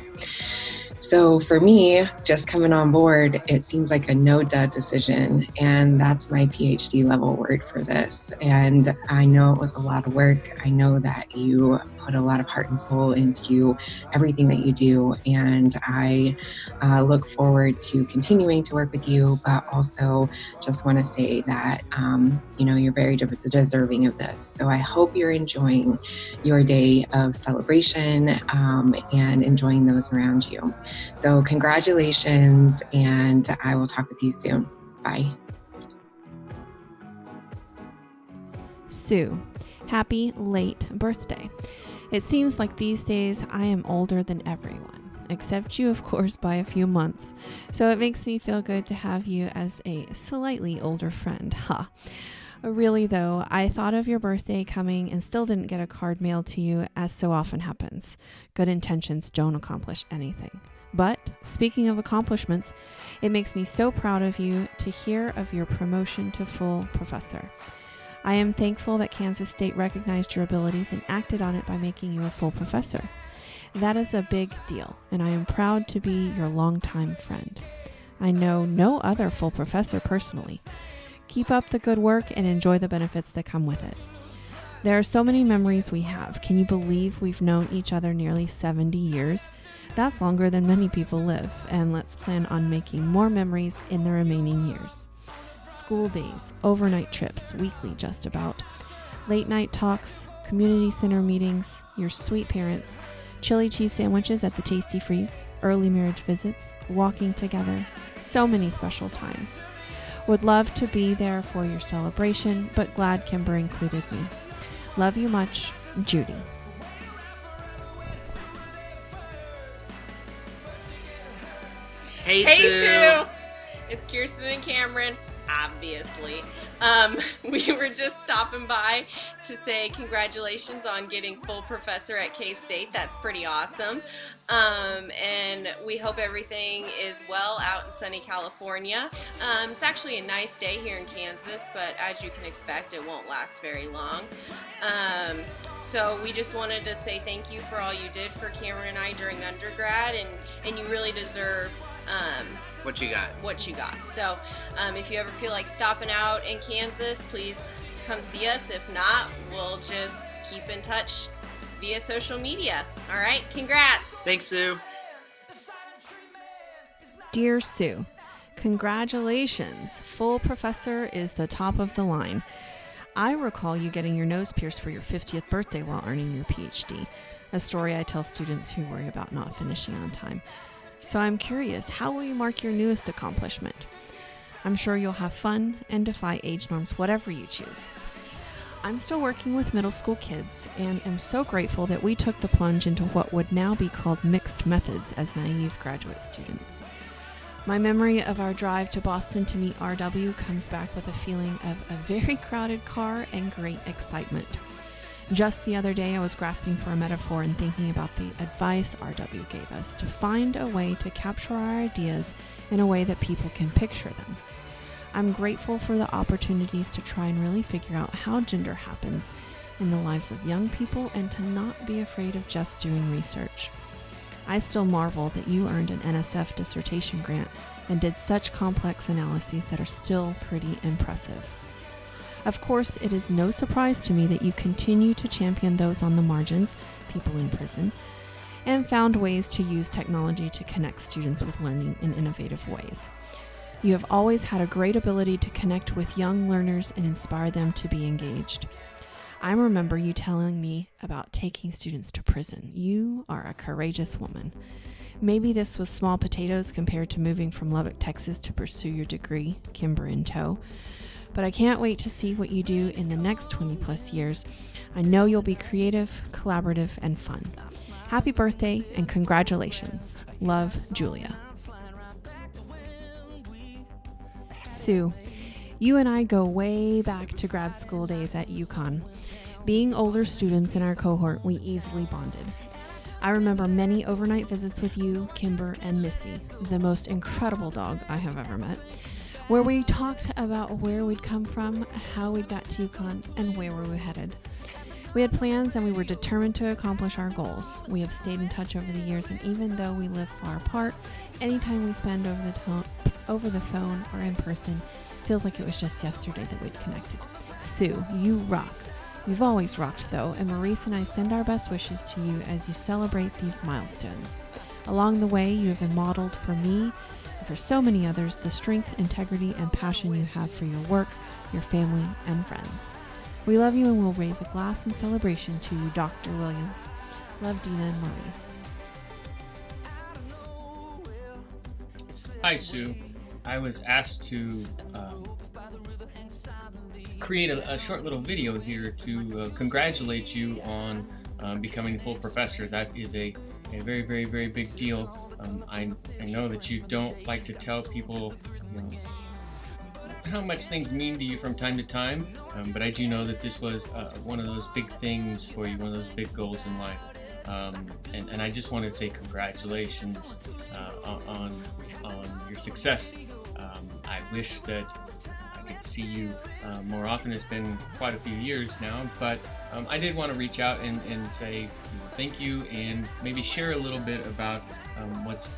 So for me, just coming on board, it seems like a no-duh decision, and that's my PhD level word for this. And I know it was a lot of work. I know that you put a lot of heart and soul into everything that you do, and I look forward to continuing to work with you, but also just want to say that you're very deserving of this. So I hope you're enjoying your day of celebration and enjoying those around you. So congratulations, and I will talk with you soon. Bye. Sue, happy late birthday. It seems like these days I am older than everyone, except you, of course, by a few months. So it makes me feel good to have you as a slightly older friend, huh? Really, though, I thought of your birthday coming and still didn't get a card mailed to you, as so often happens. Good intentions don't accomplish anything. But, speaking of accomplishments, it makes me so proud of you to hear of your promotion to full professor. I am thankful that Kansas State recognized your abilities and acted on it by making you a full professor. That is a big deal, and I am proud to be your longtime friend. I know no other full professor personally. Keep up the good work and enjoy the benefits that come with it. There are so many memories we have. Can you believe we've known each other nearly 70 years? That's longer than many people live, and let's plan on making more memories in the remaining years. School days, overnight trips, weekly just about, late night talks, community center meetings, your sweet parents, chili cheese sandwiches at the Tasty Freeze, early marriage visits, walking together, so many special times. Would love to be there for your celebration, but glad Kimber included me. Love you much, Judy. Hey, Sue! It's Kirsten and Cameron, obviously. We were just stopping by to say congratulations on getting full professor at K-State. That's pretty awesome. And we hope everything is well out in sunny California. It's actually a nice day here in Kansas, but as you can expect, it won't last very long. So we just wanted to say thank you for all you did for Cameron and I during undergrad, and you really deserve what you got. So if you ever feel like stopping out in Kansas, please come see us. If not, we'll just keep in touch via social media. All right, congrats. Thanks, Sue. Dear Sue, congratulations. Full professor is the top of the line. I recall you getting your nose pierced for your 50th birthday while earning your PhD, a story I tell students who worry about not finishing on time. So I'm curious, how will you mark your newest accomplishment? I'm sure you'll have fun and defy age norms, whatever you choose. I'm still working with middle school kids and am so grateful that we took the plunge into what would now be called mixed methods as naive graduate students. My memory of our drive to Boston to meet RW comes back with a feeling of a very crowded car and great excitement. Just the other day, I was grasping for a metaphor and thinking about the advice RW gave us to find a way to capture our ideas in a way that people can picture them. I'm grateful for the opportunities to try and really figure out how gender happens in the lives of young people and to not be afraid of just doing research. I still marvel that you earned an NSF dissertation grant and did such complex analyses that are still pretty impressive. Of course, it is no surprise to me that you continue to champion those on the margins, people in prison, and found ways to use technology to connect students with learning in innovative ways. You have always had a great ability to connect with young learners and inspire them to be engaged. I remember you telling me about taking students to prison. You are a courageous woman. Maybe this was small potatoes compared to moving from Lubbock, Texas to pursue your degree, Kimber in tow. But I can't wait to see what you do in the next 20 plus years. I know you'll be creative, collaborative, and fun. Happy birthday and congratulations. Love, Julia. Sue, you and I go way back to grad school days at UConn. Being older students in our cohort, we easily bonded. I remember many overnight visits with you, Kimber, and Missy, the most incredible dog I have ever met, where we talked about where we'd come from, how we got to UConn, and where we were headed. We had plans and we were determined to accomplish our goals. We have stayed in touch over the years, and even though we live far apart, anytime we spend over the phone or in person, feels like it was just yesterday that we'd connected. Sue, you rock. You've always rocked though, and Maurice and I send our best wishes to you as you celebrate these milestones. Along the way, you have been modeled for me and for so many others the strength, integrity, and passion you have for your work, your family, and friends. We love you and we'll raise a glass in celebration to you, Dr. Williams. Love, Dina and Maurice. Hi, Sue. I was asked to create a short little video here to congratulate you on becoming a full professor. That is a very, very, very big deal. I know that you don't like to tell people how much things mean to you from time to time, but I do know that this was one of those big things for you, one of those big goals in life. And I just wanted to say congratulations on your success. I wish that I could see you more often. It's been quite a few years now, but I did want to reach out and say thank you, and maybe share a little bit about what's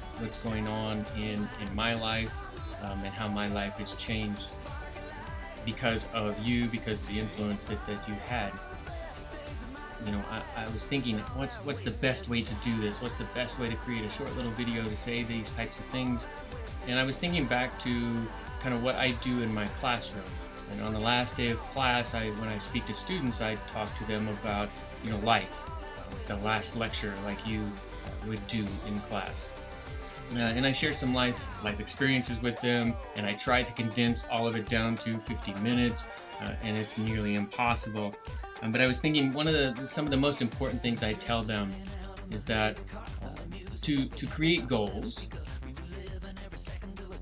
going on in my life, and how my life has changed because of you, because of the influence that you had. You know, I was thinking, what's the best way to do this? What's the best way to create a short little video to say these types of things? And I was thinking back to kind of what I do in my classroom. And on the last day of class, when I speak to students, I talk to them about, you know, life, the last lecture like you would do in class. And I share some life experiences with them, and I try to condense all of it down to 50 minutes, and it's nearly impossible. But I was thinking some of the most important things I tell them is that to create goals,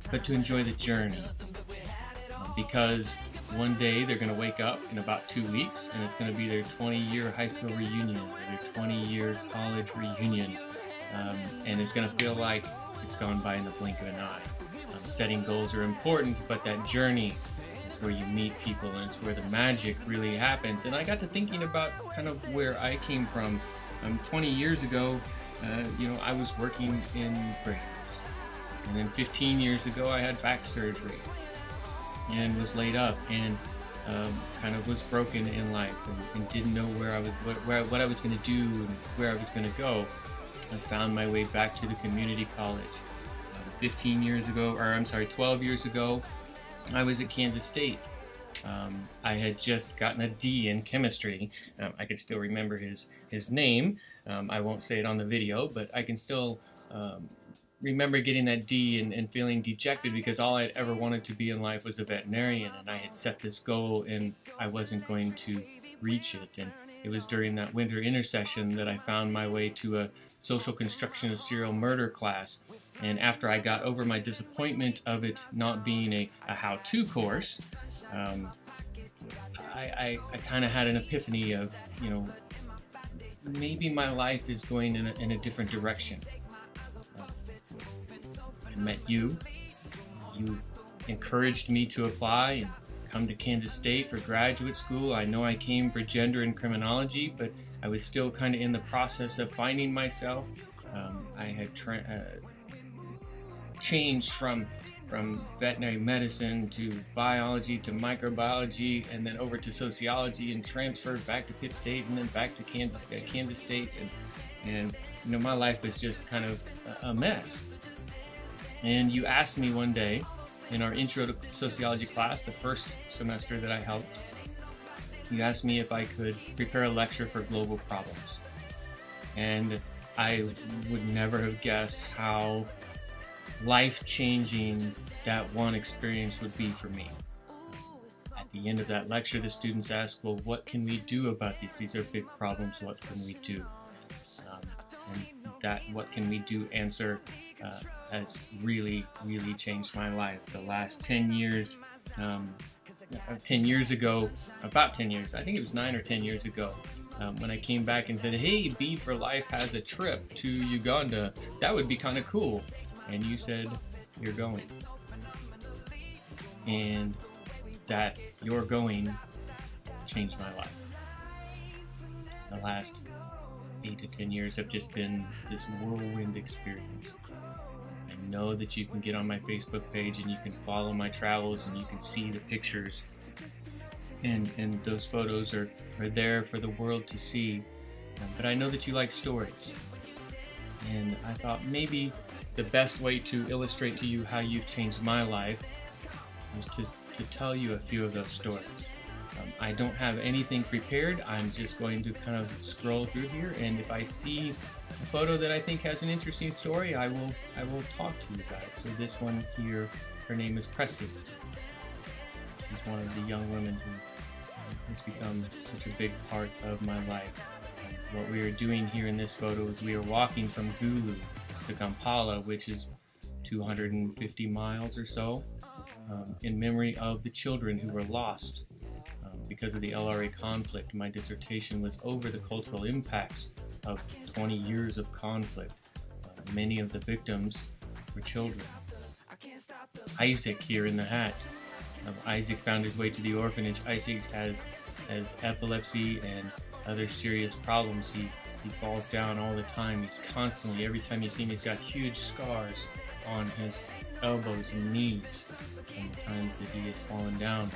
but to enjoy the journey. Because one day they're going to wake up in about 2 weeks, and it's going to be their 20-year high school reunion, or their 20-year college reunion, and it's going to feel like it's gone by in the blink of an eye. Setting goals are important, but that journey is where you meet people, and it's where the magic really happens. And I got to thinking about kind of where I came from. 20 years ago, you know, I was working in freight. And then 15 years ago, I had back surgery and was laid up, and kind of was broken in life, and didn't know what I was going to do and where I was going to go. I found my way back to the community college. 12 years ago, I was at Kansas State. I had just gotten a D in chemistry. I could still remember his name. I won't say it on the video, but I can still remember getting that D and feeling dejected because all I'd ever wanted to be in life was a veterinarian, and I had set this goal and I wasn't going to reach it. And it was during that winter intersession that I found my way to a social construction of serial murder class. And after I got over my disappointment of it not being a how-to course, I kind of had an epiphany of, you know, maybe my life is going in a different direction. I met you. You encouraged me to apply and come to Kansas State for graduate school. I know I came for gender and criminology, but I was still kind of in the process of finding myself. I had changed from veterinary medicine to biology to microbiology, and then over to sociology, and transferred back to Pitt State, and then back to Kansas State, and you know, my life was just kind of a mess. And you asked me one day in our intro to sociology class, the first semester that I helped, you asked me if I could prepare a lecture for global problems. And I would never have guessed how life-changing that one experience would be for me. At the end of that lecture, the students asked, well, what can we do about these? These are big problems, what can we do? And that what can we do answer has really, really changed my life. The last 10 years, 10 years ago, about 10 years, I think it was 9 or 10 years ago, when I came back and said, hey, Be for Life has a trip to Uganda, that would be kind of cool. And you said, you're going. And that you're going changed my life. The last 8 to 10 years have just been this whirlwind experience. I know that you can get on my Facebook page and you can follow my travels and you can see the pictures. And those photos are there for the world to see. But I know that you like stories. And I thought maybe the best way to illustrate to you how you've changed my life is to tell you a few of those stories. I don't have anything prepared. I'm just going to kind of scroll through here, and if I see a photo that I think has an interesting story, I will talk to you about it. So this one here, her name is Presley. She's one of the young women who has become such a big part of my life. What we are doing here in this photo is we are walking from Gulu to Kampala, which is 250 miles or so. in memory of the children who were lost because of the LRA conflict. My dissertation was over the cultural impacts of 20 years of conflict. Many of the victims were children. Isaac here in the hat. Isaac found his way to the orphanage. Isaac has epilepsy and other serious problems. He falls down all the time. He's constantly, every time you see him, he's got huge scars on his elbows and knees from the times that he has fallen down.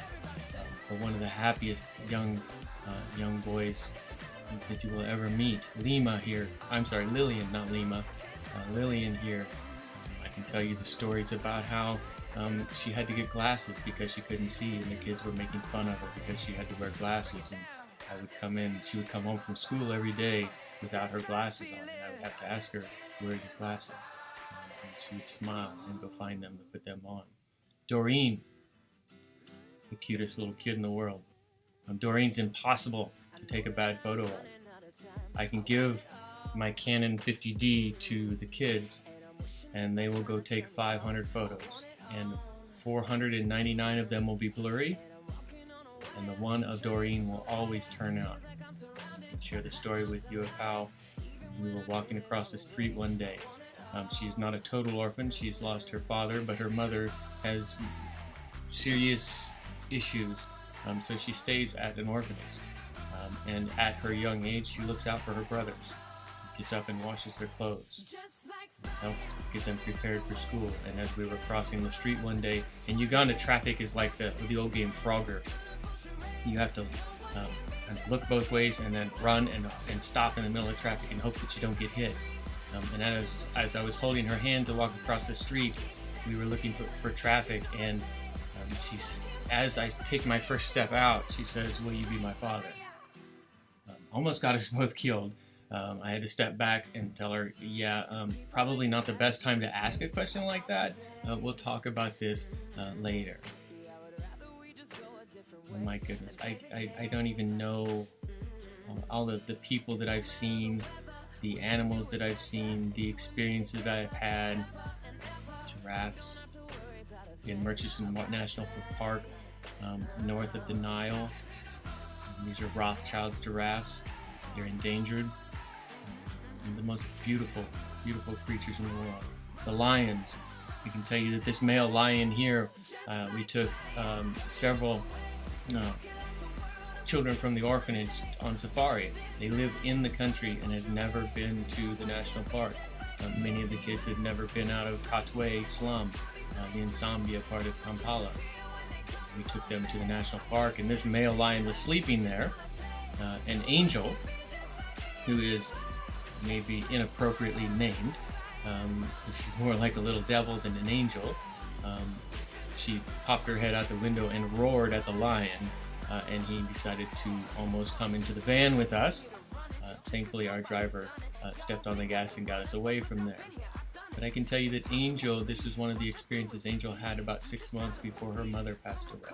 But one of the happiest young boys that you will ever meet. Lima here. I'm sorry, Lillian, not Lima. Lillian here. I can tell you the stories about how she had to get glasses because she couldn't see, and the kids were making fun of her because she had to wear glasses. And I would come in, she would come home from school every day without her glasses on, and I would have to ask her, where are your glasses? And she would smile and go find them and put them on. Doreen, the cutest little kid in the world. Doreen's impossible to take a bad photo of. I can give my Canon 50D to the kids, and they will go take 500 photos, and 499 of them will be blurry, and the one of Doreen will always turn out. I'll share the story with you of how we were walking across the street one day. She's not a total orphan. She's lost her father, but her mother has serious issues, so she stays at an orphanage. And at her young age, she looks out for her brothers, gets up and washes their clothes, helps get them prepared for school. And as we were crossing the street one day, in Uganda, traffic is like the old game Frogger. You have to kind of look both ways and then run and stop in the middle of traffic and hope that you don't get hit. And as I was holding her hand to walk across the street, we were looking for traffic, and as I take my first step out, she says, "Will you be my father?" Almost got us both killed. I had to step back and tell her, yeah, probably not the best time to ask a question like that. We'll talk about this later. Oh my goodness, I don't even know all the people that I've seen, the animals that I've seen, the experiences that I've had. Giraffes in Murchison National Park, north of the Nile. These are Rothschild's giraffes. They're endangered. Some of the most beautiful creatures in the world. The lions. I can tell you that this male lion here, we took several children from the orphanage on safari. They live in the country and had never been to the national park. Many of the kids had never been out of Katwe slum, the Nsambia part of Kampala. We took them to the national park, and this male lion was sleeping there. An angel, who is maybe inappropriately named, she's more like a little devil than an angel. She popped her head out the window and roared at the lion, and he decided to almost come into the van with us. Thankfully, our driver stepped on the gas and got us away from there. But I can tell you that Angel, this is one of the experiences Angel had about 6 months before her mother passed away.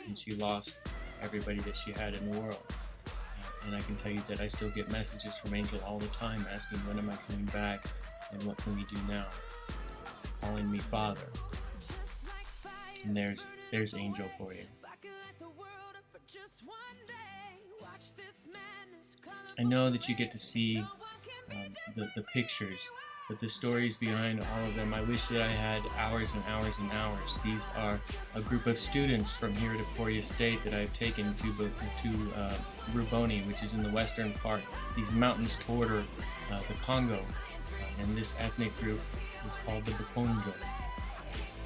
And she lost everybody that she had in the world. And I can tell you that I still get messages from Angel all the time asking, when am I coming back and what can we do now? Calling me father. And there's Angel for you. I know that you get to see the pictures, but the stories behind all of them, I wish that I had hours and hours and hours. These are a group of students from here at Emporia State that I've taken to Ruboni, which is in the western part, these mountains border the Congo, and this ethnic group is called the Bukonjo.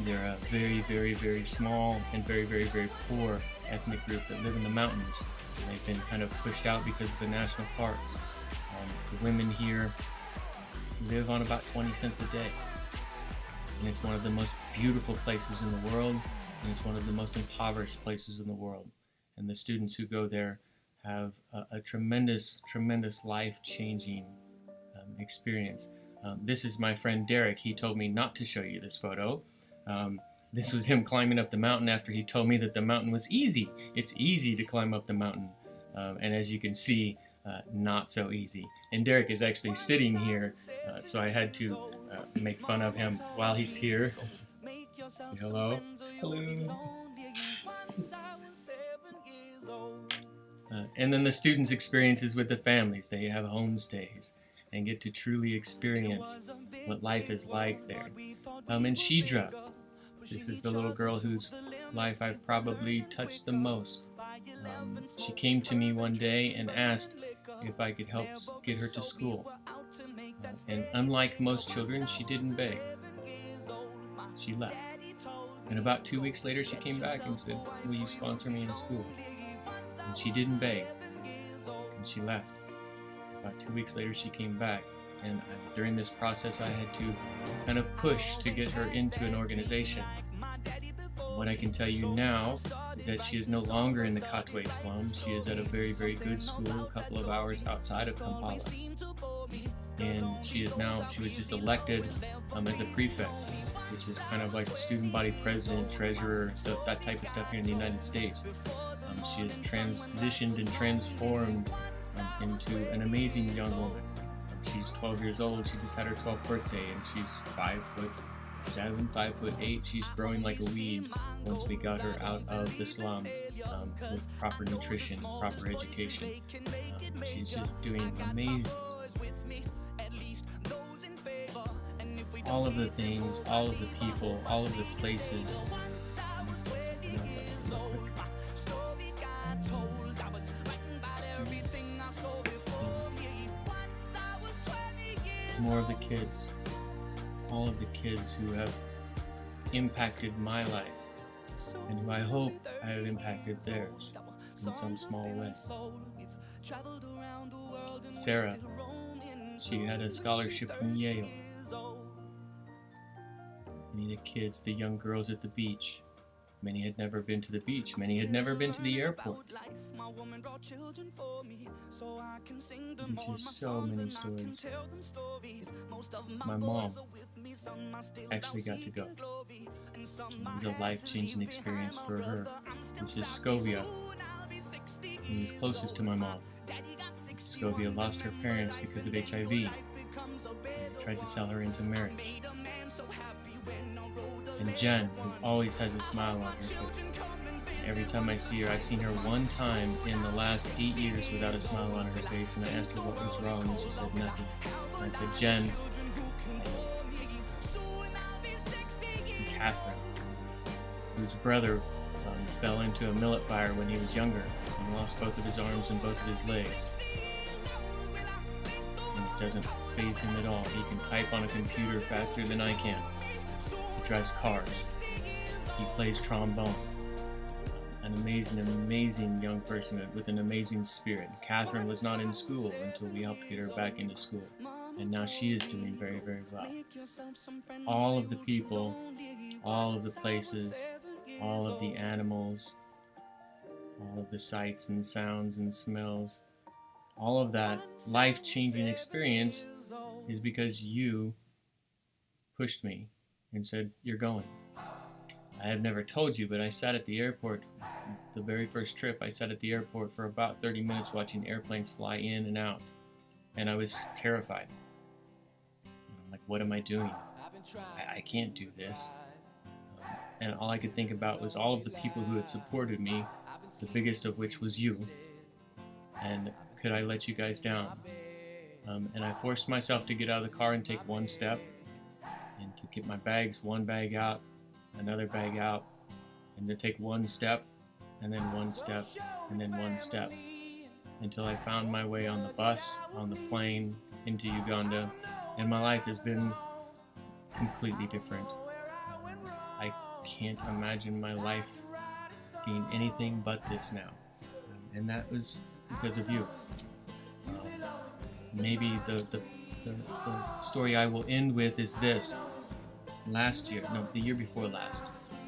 They're a very, very, very small and very, very, very poor ethnic group that live in the mountains. And they've been kind of pushed out because of the national parks. The women here live on about 20 cents a day. And it's one of the most beautiful places in the world, and it's one of the most impoverished places in the world. And the students who go there have a tremendous, tremendous life-changing experience. This is my friend Derek. He told me not to show you this photo. This was him climbing up the mountain after he told me that the mountain was easy. It's easy to climb up the mountain. And as you can see, not so easy. And Derek is actually sitting here, so I had to make fun of him while he's here. Say hello. Hello. And then the students' experiences with the families. They have homestays and get to truly experience what life is like there. And Shidra, this is the little girl whose life I've probably touched the most. She came to me one day and asked if I could help get her to school. And unlike most children, she didn't beg. She left. And about 2 weeks later, she came back and said, "Will you sponsor me in school?" And she didn't beg. And she left. About 2 weeks later, she came back. And during this process, I had to kind of push to get her into an organization. What I can tell you now is that she is no longer in the Katwe slum. She is at a very, very good school a couple of hours outside of Kampala. And she was just elected as a prefect, which is kind of like the student body president, treasurer, that type of stuff here in the United States. She has transitioned and transformed into an amazing young woman. She's 12 years old. She just had her 12th birthday, and she's 5'7", 5'8". She's growing like a weed once we got her out of the slum with proper nutrition, proper education. She's just doing amazing. All of the things, all of the people, all of the places. More of the kids, all of the kids who have impacted my life and who I hope I have impacted theirs in some small way. Sarah, she had a scholarship from Yale. Many of the kids, the young girls at the beach, many had never been to the beach, many had never been to the airport. There's just so many stories. My mom actually got to go. It was a life-changing experience for her. This is Scovia, who was closest to my mom. Scovia lost her parents because of HIV. They tried to sell her into marriage. And Jen, who always has a smile on her face. Every time I see her, I've seen her one time in the last 8 years without a smile on her face, and I asked her what was wrong, and she said nothing. And I said, Jen, and Catherine, whose brother fell into a millet fire when he was younger and lost both of his arms and both of his legs. And it doesn't faze him at all. He can type on a computer faster than I can. He drives cars. He plays trombone. An amazing young person with an amazing spirit. Catherine was not in school until we helped get her back into school. And now she is doing very, very well. All of the people, all of the places, all of the animals, all of the sights and sounds and smells, all of that life-changing experience is because you pushed me and said, "You're going." I have never told you, but I sat at the airport, the very first trip, I sat at the airport for about 30 minutes watching airplanes fly in and out. And I was terrified. I'm like, what am I doing? I can't do this. And all I could think about was all of the people who had supported me, the biggest of which was you. And could I let you guys down? And I forced myself to get out of the car and take one step, and to get my bags, one bag out, another bag out, and to take one step, and then one step, and then one step, until I found my way on the bus, on the plane, into Uganda, and my life has been completely different. I can't imagine my life being anything but this now, and that was because of you. Maybe the story I will end with is this. The year before last,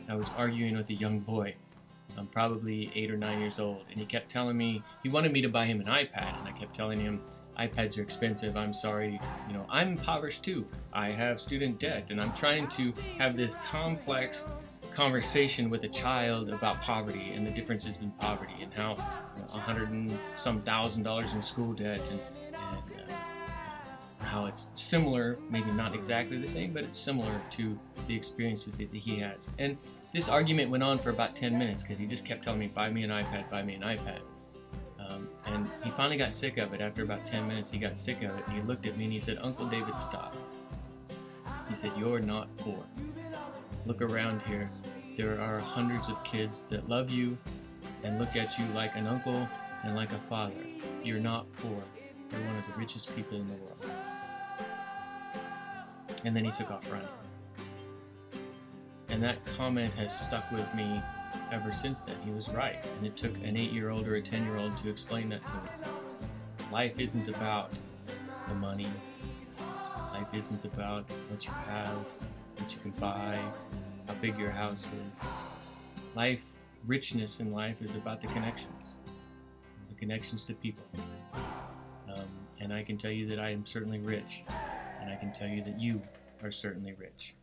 I was arguing with a young boy, probably 8 or 9 years old, and he kept telling me, he wanted me to buy him an iPad, and I kept telling him, iPads are expensive, I'm sorry, I'm impoverished too, I have student debt, and I'm trying to have this complex conversation with a child about poverty and the differences in poverty, and how $100 and some thousand in school debt, and how it's similar, maybe not exactly the same, but it's similar to the experiences that he has. And this argument went on for about 10 minutes because he just kept telling me, buy me an iPad, buy me an iPad. And he finally got sick of it. After about 10 minutes, he got sick of it. And he looked at me and he said, Uncle David, stop. He said, you're not poor. Look around here. There are hundreds of kids that love you and look at you like an uncle and like a father. You're not poor. You're one of the richest people in the world. And then he took off running. And that comment has stuck with me ever since then. He was right. And it took an 8-year-old or a 10-year-old to explain that to me. Life isn't about the money. Life isn't about what you have, what you can buy, how big your house is. Life, richness in life is about the connections to people. And I can tell you that I am certainly rich. And I can tell you that you are certainly rich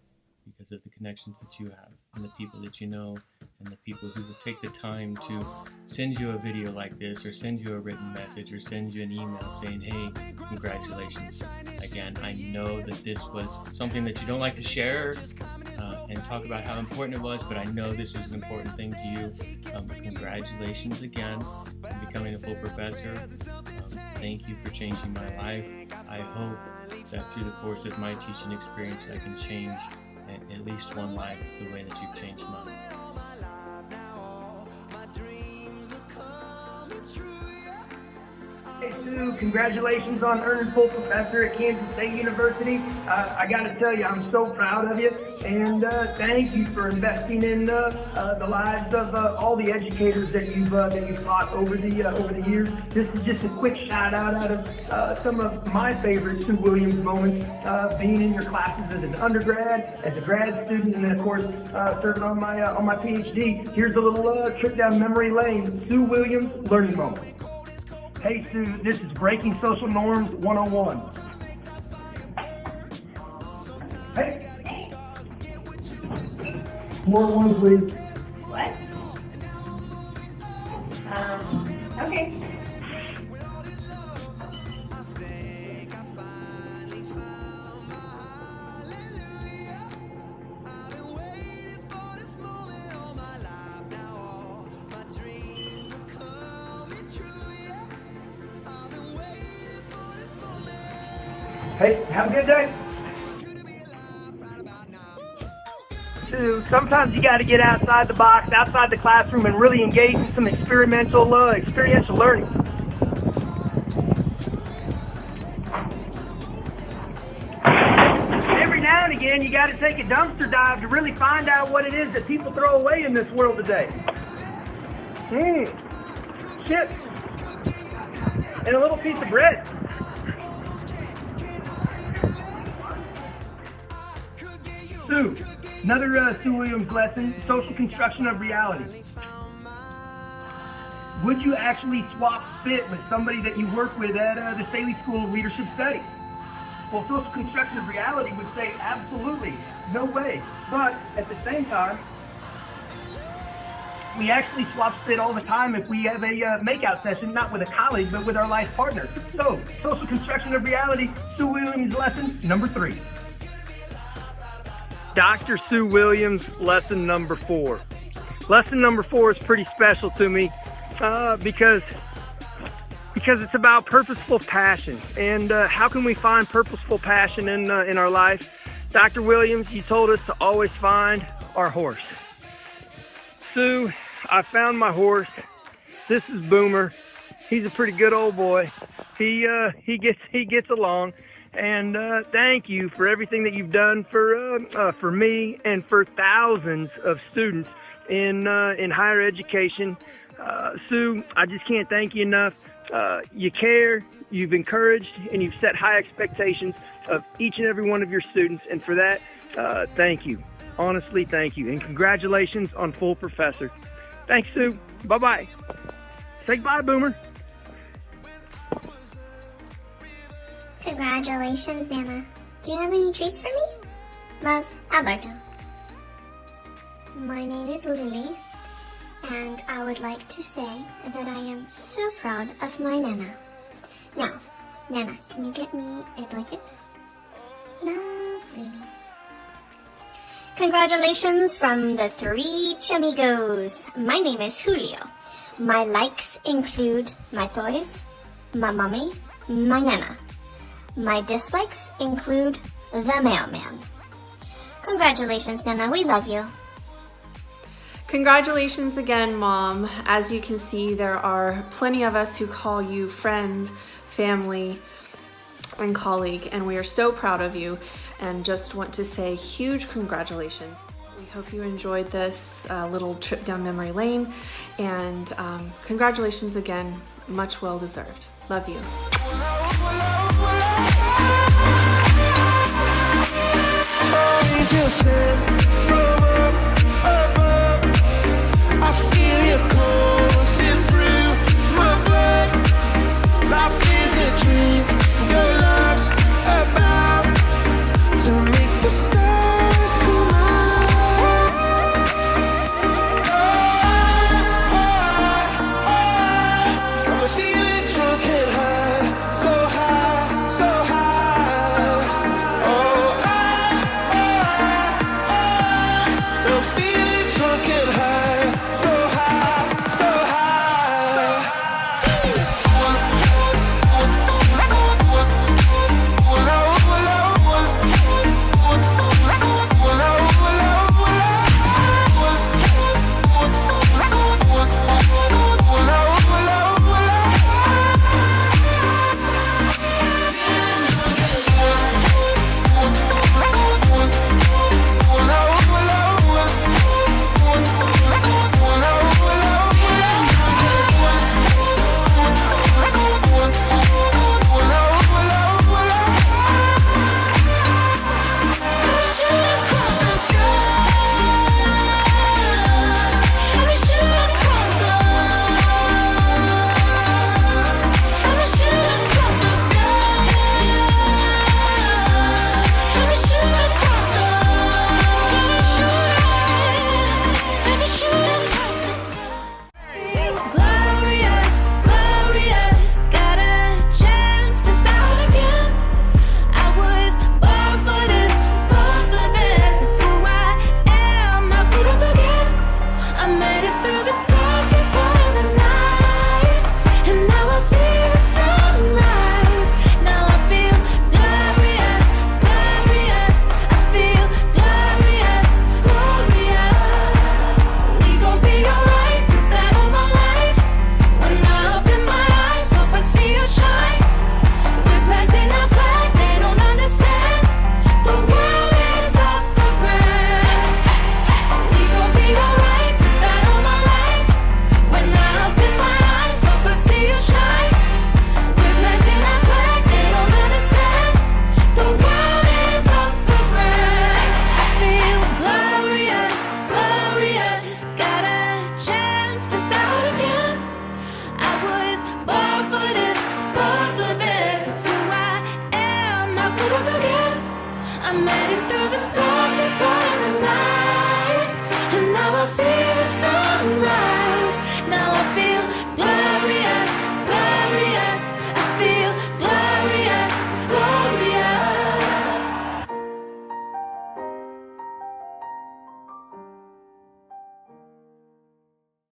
because of the connections that you have and the people that you know and the people who will take the time to send you a video like this or send you a written message or send you an email saying, hey, congratulations. Again, I know that this was something that you don't like to share and talk about how important it was, but I know this was an important thing to you. Congratulations again on becoming a full professor. Thank you for changing my life. I hope that through the course of my teaching experience, I can change at least one life the way that you've changed mine. Hey Sue, congratulations on earning full professor at Kansas State University. I got to tell you, I'm so proud of you, and thank you for investing in the lives of all the educators that you've taught over the years. This is just a quick shout out of some of my favorite Sue Williams moments, being in your classes as an undergrad, as a grad student, and then of course serving on my PhD. Here's a little trip down memory lane. Sue Williams learning moments. Hey Sue, this is Breaking Social Norms 101. Hey. More one, please. What? Okay. Hey, have a good day. Sue, sometimes you got to get outside the box, outside the classroom, and really engage in some experiential learning. Every now and again, you got to take a dumpster dive to really find out what it is that people throw away in this world today. Chips. And a little piece of bread. Sue, another Sue Williams lesson, social construction of reality. Would you actually swap spit with somebody that you work with at the Staley School of Leadership Studies? Well, social construction of reality would say absolutely, no way. But at the same time, we actually swap spit all the time if we have a makeout session, not with a colleague, but with our life partner. So, social construction of reality, Sue Williams lesson number 3. Dr. Sue Williams, lesson number 4. Lesson number 4 is pretty special to me because it's about purposeful passion. And how can we find purposeful passion in our life? Dr. Williams, you told us to always find our horse. Sue, I found my horse. This is Boomer. He's a pretty good old boy. He gets along. And thank you for everything that you've done for me and for thousands of students in higher education. Sue, I just can't thank you enough. You care, you've encouraged, and you've set high expectations of each and every one of your students. And for that, thank you. Honestly, thank you. And congratulations on full professor. Thanks, Sue. Bye-bye. Say goodbye, Boomer. Congratulations, Nana. Do you have any treats for me? Love, Alberto. My name is Lily, and I would like to say that I am so proud of my Nana. Now, Nana, can you get me a blanket? Lovely. Congratulations from the 3 Chamigos. My name is Julio. My likes include my toys, my mommy, my nana. My dislikes include the mailman. Congratulations, Nana. We love you. Congratulations again, Mom. As you can see, there are plenty of us who call you friend, family, and colleague, and we are so proud of you and just want to say huge congratulations. We hope you enjoyed this little trip down memory lane, and congratulations again. Much well deserved. Love you. You said